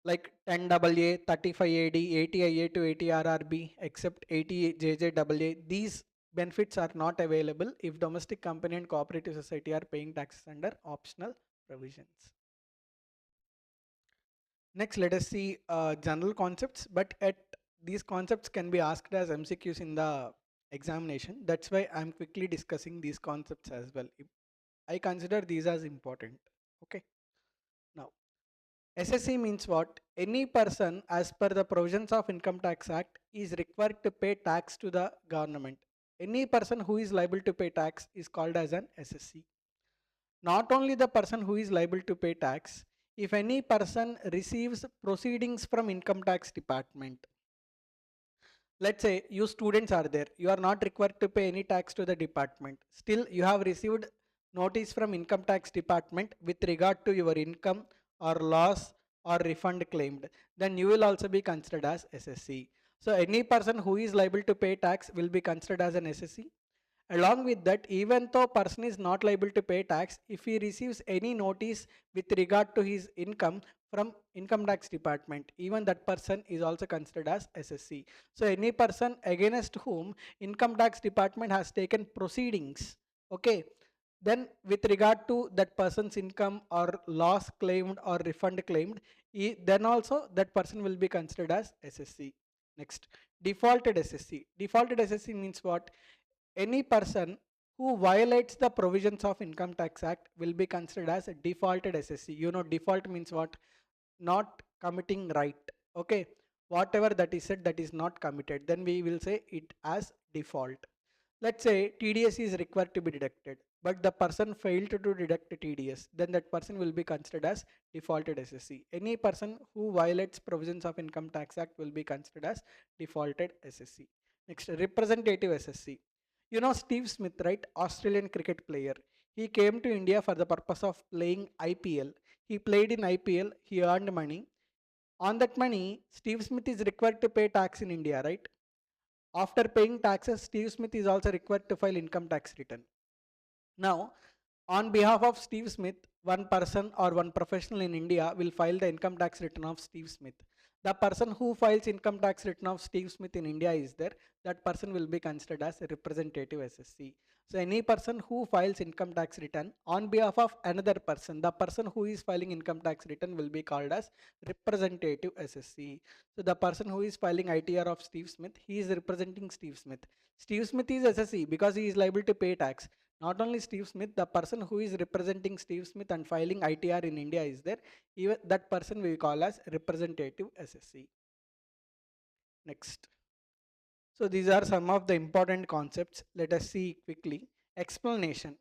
Like 10 AA, 35 AD, 80 IA to 80 RRB, except 80 JJAA. These benefits are not available if domestic company and cooperative society are paying taxes under optional provisions. Next, let us see general concepts, but these concepts can be asked as MCQs in the examination. That's why I'm quickly discussing these concepts as well. I consider these as important. Okay. Now, Assessee means what? Any person as per the provisions of Income Tax Act is required to pay tax to the government. Any person who is liable to pay tax is called as an assessee. Not only the person who is liable to pay tax, if any person receives proceedings from Income Tax Department, let's say you students are there, you are not required to pay any tax to the department, still you have received notice from Income Tax Department with regard to your income or loss or refund claimed, then you will also be considered as SSC. So any person who is liable to pay tax will be considered as an SSC. Along with that, even though person is not liable to pay tax, if he receives any notice with regard to his income from Income Tax Department, even that person is also considered as SSC. So any person against whom Income Tax Department has taken proceedings, okay, then with regard to that person's income or loss claimed or refund claimed, then also that person will be considered as SSC. Next, defaulted SSC. Defaulted SSC means what? Any person who violates the provisions of Income Tax Act will be considered as a defaulted SSC. You know, default means what? Not committing right. Okay, whatever that is said, that is not committed, then we will say it as default. Let's say TDS is required to be deducted, but the person failed to deduct TDS, then that person will be considered as defaulted SSC. Any person who violates provisions of Income Tax Act will be considered as defaulted SSC. Next, representative SSC. You know Steve Smith, right? Australian cricket player. He came to India for the purpose of playing IPL. He played in IPL, he earned money. On that money, Steve Smith is required to pay tax in India, right? After paying taxes, Steve Smith is also required to file income tax return. Now, on behalf of Steve Smith, one person or one professional in India will file the income tax return of Steve Smith. The person who files income tax return of Steve Smith in India is there. That person will be considered as a representative SSC. So any person who files income tax return on behalf of another person, the person who is filing income tax return will be called as representative SSC. So the person who is filing ITR of Steve Smith, he is representing Steve Smith. Steve Smith is SSC because he is liable to pay tax. Not only Steve Smith, the person who is representing Steve Smith and filing ITR in India is there. Even that person we call as representative SSC. Next. So these are some of the important concepts. Let us see quickly. Explanation.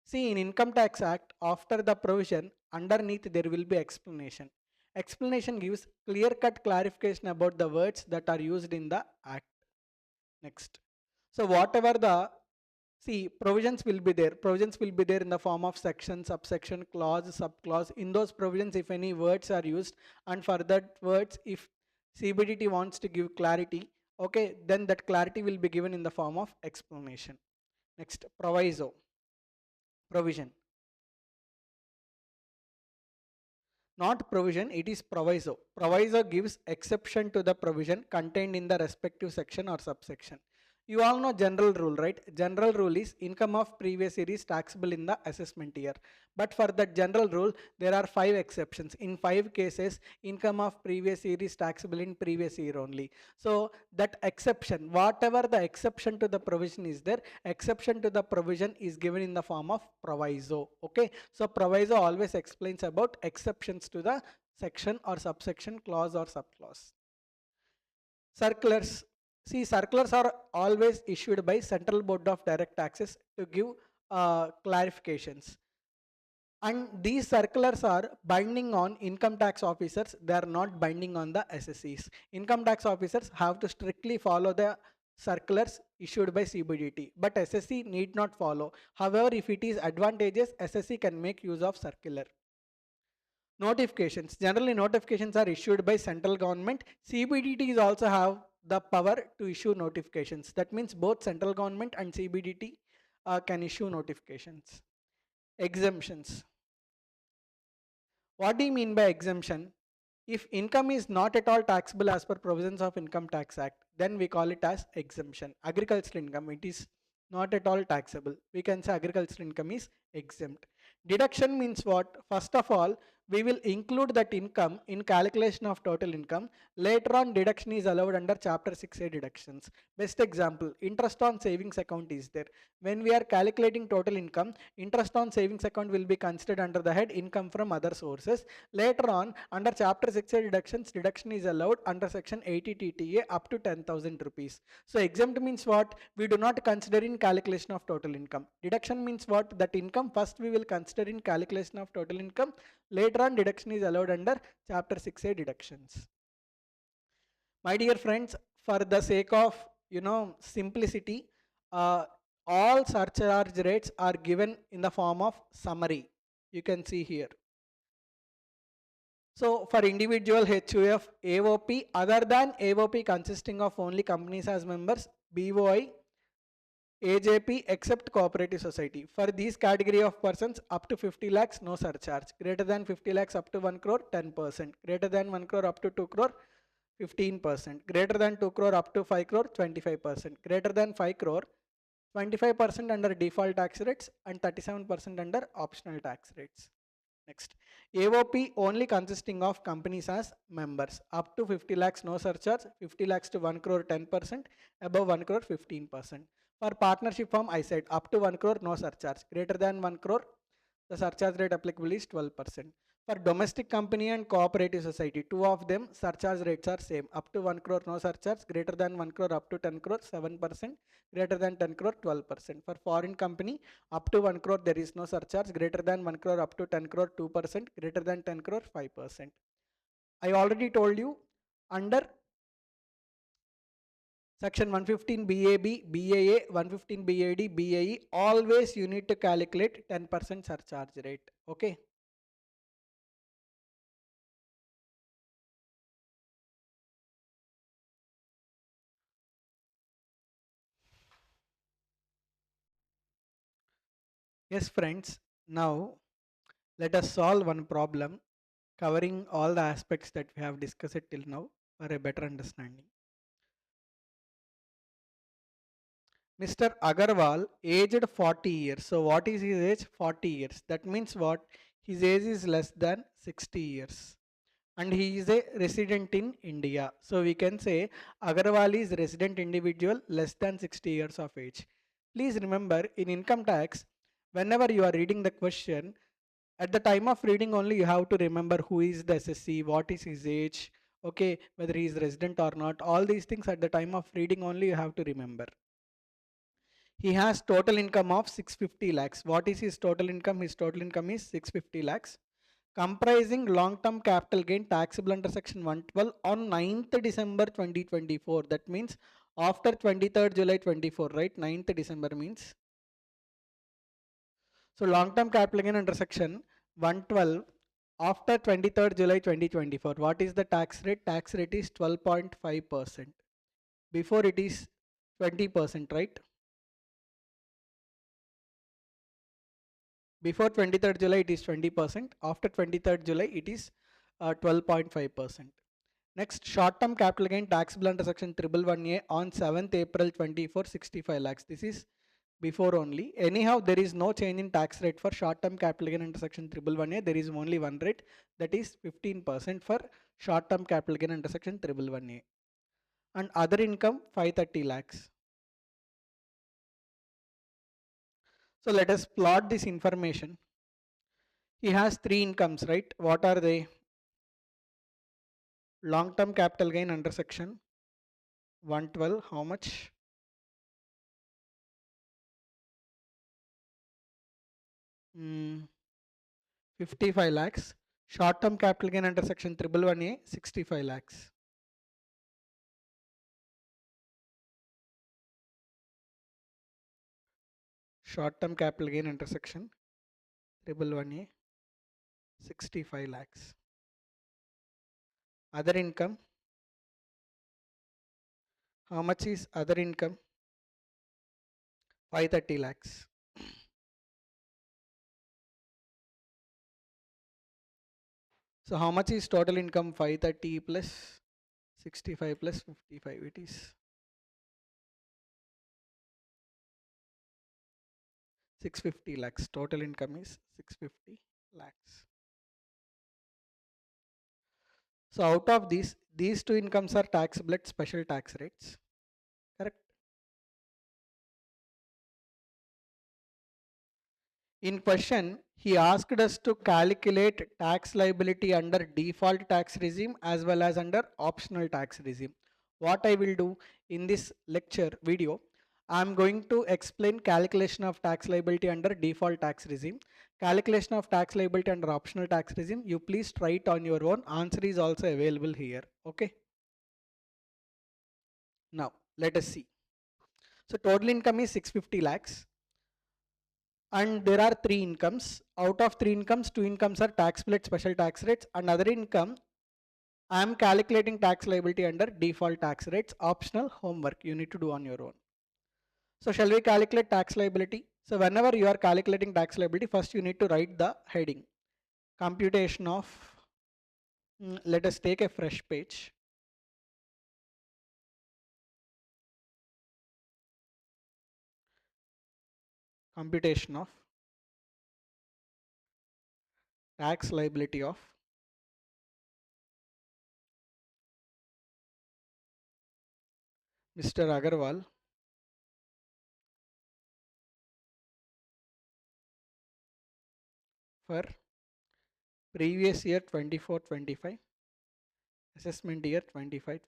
See, in Income Tax Act, after the provision, underneath there will be explanation. Explanation gives clear-cut clarification about the words that are used in the Act. Next. So whatever the see, provisions will be there. Provisions will be there in the form of section, subsection, clause, subclause. In those provisions, if any words are used, and for that words, if CBDT wants to give clarity, okay, then that clarity will be given in the form of explanation. Next, proviso, provision. Not provision, it is proviso. Proviso gives exception to the provision contained in the respective section or subsection. You all know general rule, right? General rule is income of previous year is taxable in the assessment year. But for that general rule, there are 5 exceptions. In 5 cases, income of previous year is taxable in previous year only. So that exception, whatever the exception to the provision is there, exception to the provision is given in the form of proviso. Okay. So proviso always explains about exceptions to the section or subsection, clause or subclause. Circulars. See, circulars are always issued by Central Board of Direct Taxes to give clarifications. And these circulars are binding on income tax officers. They are not binding on the assessees. Income tax officers have to strictly follow the circulars issued by CBDT, but assessee need not follow. However, if it is advantageous, assessee can make use of circular. Notifications. Generally, notifications are issued by central government. CBDTs also have the power to issue notifications. That means both central government and CBDT can issue notifications. Exemptions. What do you mean by exemption? If income is not at all taxable as per provisions of Income Tax Act, then we call it as exemption. Agricultural income, it is not at all taxable. We can say agricultural income is exempt. Deduction means what? First of all, we will include that income in calculation of total income. Later on, deduction is allowed under Chapter 6A deductions. Best example, interest on savings account is there. When we are calculating total income, interest on savings account will be considered under the head income from other sources. Later on, under Chapter 6A deductions, deduction is allowed under Section 80 TTA up to 10,000 rupees. So exempt means what? We do not consider in calculation of total income. Deduction means what? That income first we will consider in calculation of total income. Later on, deduction is allowed under Chapter 6A deductions. My dear friends, for the sake of simplicity, all surcharge rates are given in the form of summary. You can see here. So for individual HUF, AOP, other than AOP consisting of only companies as members, BOI, AJP except cooperative society. For these category of persons up to 50 lakhs, no surcharge. Greater than 50 lakhs up to 1 crore, 10%. Greater than 1 crore up to 2 crore, 15%. Greater than 2 crore up to 5 crore, 25%. Greater than 5 crore, 25% under default tax rates and 37% under optional tax rates. Next, AOP only consisting of companies as members. Up to 50 lakhs no surcharge, 50 lakhs to 1 crore 10%, above 1 crore 15%. For partnership firm, I said up to 1 crore no surcharge. Greater than 1 crore, the surcharge rate applicable is 12%. For domestic company and cooperative society, two of them surcharge rates are same. Up to 1 crore no surcharge, greater than 1 crore up to 10 crore 7%, greater than 10 crore 12%. For foreign company, up to 1 crore there is no surcharge, greater than 1 crore up to 10 crore 2%, greater than 10 crore 5%. I already told you under Section 115 BAB, BAA, 115 BAD, BAE, always you need to calculate 10% surcharge rate. Okay. Yes, friends. Now let us solve one problem covering all the aspects that we have discussed till now for a better understanding. Mr. Agarwal, aged 40 years. So what is his age? 40 years. That means what? His age is less than 60 years. And he is a resident in India. So we can say Agarwal is resident individual less than 60 years of age. Please remember, in income tax, whenever you are reading the question, at the time of reading only you have to remember who is the assessee, what is his age, okay, whether he is resident or not. All these things at the time of reading only you have to remember. He has total income of 650 lakhs. What is his total income? His total income is 650 lakhs. Comprising long-term capital gain taxable under Section 112 on 9th December 2024. That means after 23rd July 24, right? 9th December means. So long-term capital gain under Section 112 after 23rd July 2024. What is the tax rate? Tax rate is 12.5%. Before it is 20%, right? Before 23rd July it is 20%. After 23rd July it is 12.5%. Next, short-term capital gain taxable under section 111A on 7th April 24, 65 lakhs. This is before only. Anyhow, there is no change in tax rate for short-term capital gain under section 111A. There is only one rate, that is 15% for short-term capital gain under section 111A. And other income 530 lakhs. So let us plot this information. He has three incomes, right? What are they? Long-term capital gain under section 112, how much? Hmm. 55 lakhs. Short-term capital gain under section 111A, 65 lakhs. Short-term capital gain under section 111A, 65 lakhs. Other income. How much is other income? 530 lakhs. So how much is total income? 530 plus 65 plus 55. It is 650 lakhs. Total income is 650 lakhs. So out of these two incomes are taxable at special tax rates. Correct? In question, he asked us to calculate tax liability under default tax regime as well as under optional tax regime. What I will do in this lecture video, I am going to explain calculation of tax liability under default tax regime. Calculation of tax liability under optional tax regime, you please try it on your own. Answer is also available here. Okay. Now, let us see. So total income is 650 lakhs. And there are three incomes. Out of three incomes, two incomes are taxable at special tax rates, and other income I am calculating tax liability under default tax rates. Optional homework you need to do on your own. So shall we calculate tax liability? So whenever you are calculating tax liability, first you need to write the heading. Computation of, let us take a fresh page. Computation of tax liability of Mr. Agarwal for previous year 24-25, assessment year 25-26.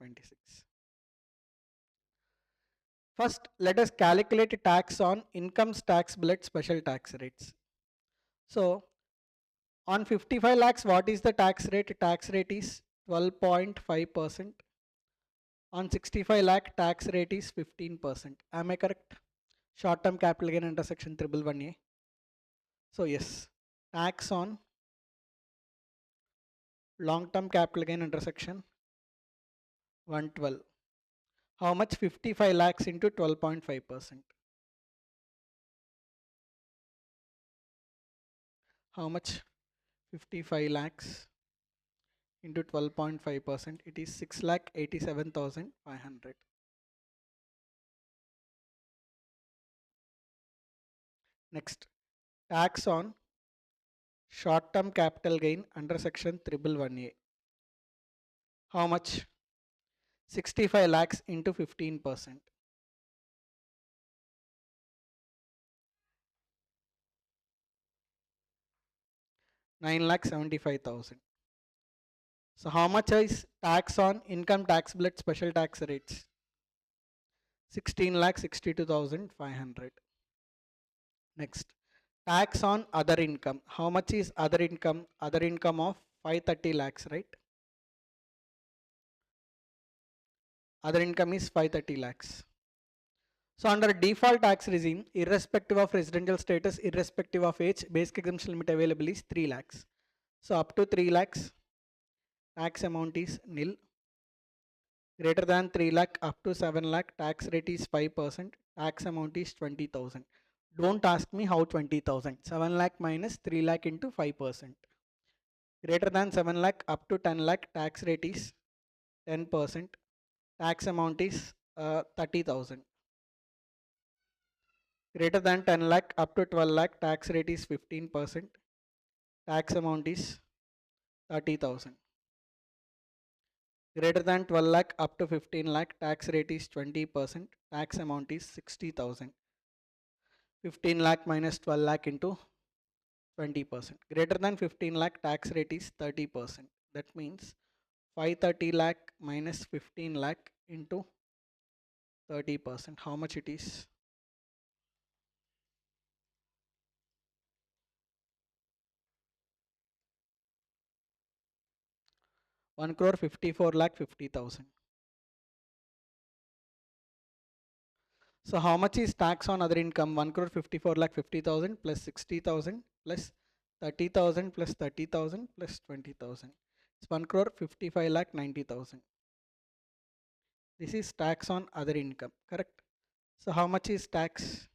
First, let us calculate tax on incomes taxable at special tax rates. So, on 55 lakhs, what is the tax rate? Tax rate is 12.5%. On 65 lakh, tax rate is 15%. Am I correct? Short-term capital gain under section 111A. So yes, tax on long-term capital gain under section 112. How much? 55 lakhs into 12.5%. How much? 55 lakhs into 12.5%. It is 6,87,500. Next, tax on short-term capital gain under section 111A. How much? 65 lakhs into 15%. 9,75,000. So how much is tax on income taxable at special tax rates? 16,62,500. Next, tax on other income. How much is other income? Other income of 530 lakhs, right? Other income is 530 lakhs. So under default tax regime, irrespective of residential status, irrespective of age, basic exemption limit available is 3 lakhs. So up to 3 lakhs, tax amount is nil. Greater than 3 lakh up to 7 lakh, tax rate is 5%, tax amount is 20,000. Don't ask me how 20,000. 7 lakh minus 3 lakh into 5%. Greater than 7 lakh up to 10 lakh, tax rate is 10%. Tax amount is 30,000. Greater than 10 lakh up to 12 lakh, tax rate is 15%. Tax amount is 30,000. Greater than 12 lakh up to 15 lakh, tax rate is 20%. Tax amount is 60,000. 15 lakh minus 12 lakh into 20%. Greater than 15 lakh, tax rate is 30%. That means 530 lakh minus 15 lakh into 30%. How much it is? 1 crore 54 lakh 50,000. So how much is tax on other income? 1 crore 54 lakh 50,000 plus 60,000 plus 30,000 plus 30,000 plus 20,000. It's 1 crore 55 lakh 90,000. This is tax on other income, correct? So how much is tax?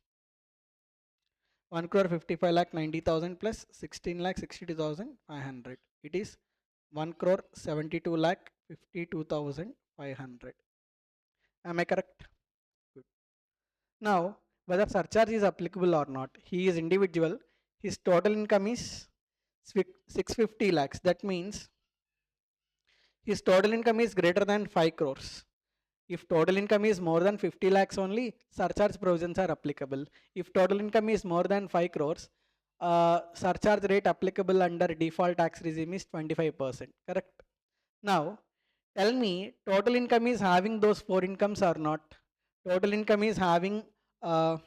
1 crore 55 lakh 90,000 plus 16 lakh 62,500. It is 1 crore 72 lakh 52,500. Am I correct? Good. Now, whether surcharge is applicable or not, he is individual. His total income is 650 lakhs. That means his total income is greater than 5 crores. If total income is more than 50 lakhs only, surcharge provisions are applicable. If total income is more than 5 crores, surcharge rate applicable under default tax regime is 25%. Correct? Now, tell me, total income is having those 4 incomes or not? Total income is having total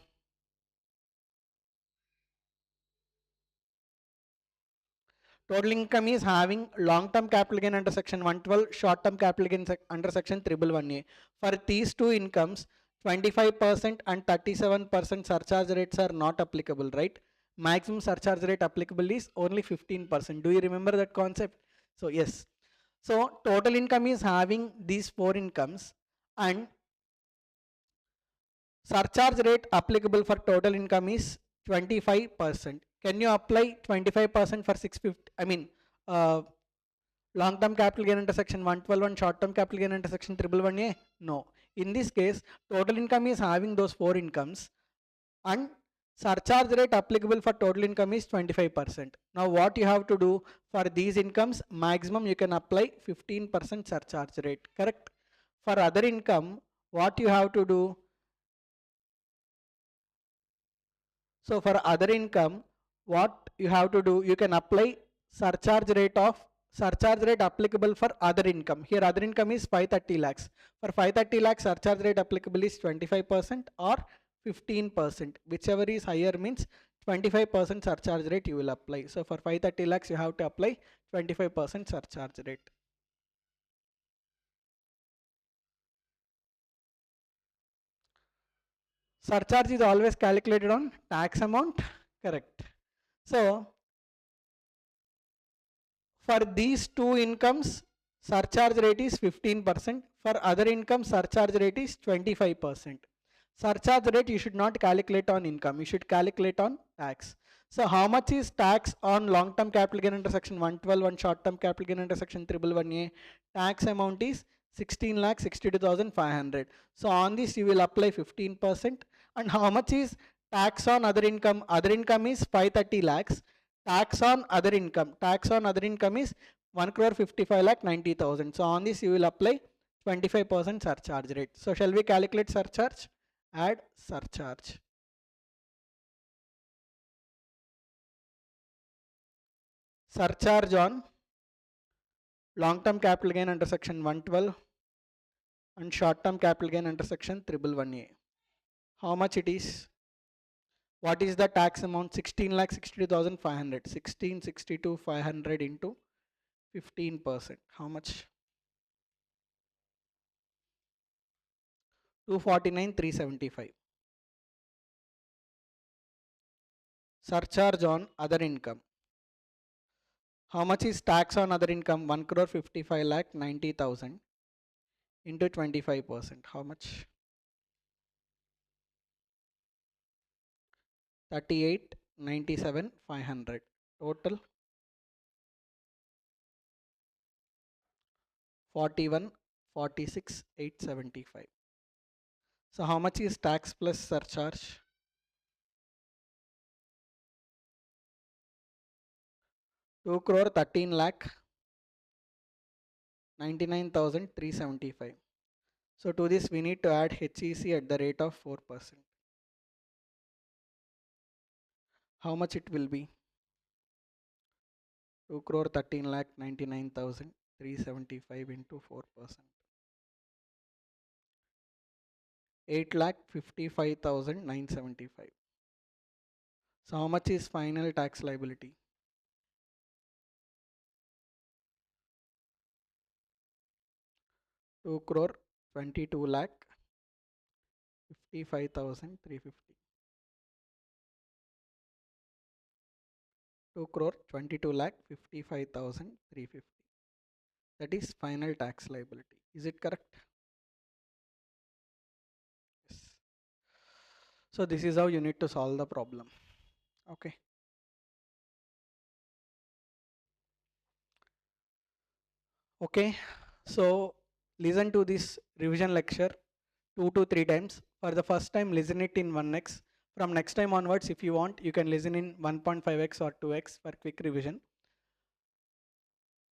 income is having long-term capital gain under section 112, short-term capital gain under section 111A. For these two incomes, 25% and 37% surcharge rates are not applicable, right? Maximum surcharge rate applicable is only 15%. Do you remember that concept? So yes. So total income is having these 4 incomes, and surcharge rate applicable for total income is 25%. Can you apply 25% for 650? I mean, long-term capital gain under section 112 and short-term capital gain under section 111A? No. In this case, total income is having those 4 incomes, and surcharge rate applicable for total income is 25%. Now what you have to do for these incomes, maximum you can apply 15% surcharge rate, correct? For other income, what you have to do? So for other income, what you have to do, you can apply surcharge rate applicable for other income. Here other income is 530 lakhs. For 530 lakhs, surcharge rate applicable is 25% or 15%. Whichever is higher means 25% surcharge rate you will apply. So for 530 lakhs, you have to apply 25% surcharge rate. Surcharge is always calculated on tax amount, correct? So for these two incomes, surcharge rate is 15%. For other income, surcharge rate is 25%. Surcharge rate you should not calculate on income, you should calculate on tax. So how much is tax on long-term capital gain under section 112 and short-term capital gain under section 111A? Tax amount is 16,62,500. So on this you will apply 15%. And how much is tax on other income? Other income is 530 lakhs. Tax on other income is 1 crore 55 lakh 90,000. So on this you will apply 25% surcharge rate. So shall we calculate surcharge? Add surcharge. Surcharge on long-term capital gain under section 112 and short-term capital gain under section 111A. How much it is? What is the tax amount? 16,62,500. 16,62,500 into 15%. How much? 249,375. Surcharge on other income. How much is tax on other income? 1 crore 55 lakh 90,000 into 25%. How much? 38,97,500. Total 41 46,875. So how much is tax plus surcharge? 2 crore 13 lakh 99,375. So to this we need to add HEC at the rate of 4%. How much it will be? 2 crore 13 lakh 99,375 into 4%. 8,55,975. So how much is final tax liability? 2 crore 22 lakh 55,350. 2 crore 22 lakh 55,350. That is final tax liability. Is it correct? Yes. So this is how you need to solve the problem. Okay. Okay. So listen to this revision lecture 2 to 3 times. For the first time, listen it in 1x. From next time onwards, if you want, you can listen in 1.5x or 2x for quick revision.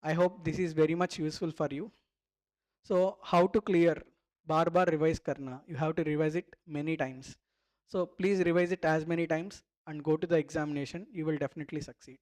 I hope this is very much useful for you. So how to clear? Bar revise karna. You have to revise it many times. So please revise it as many times and go to the examination. You will definitely succeed.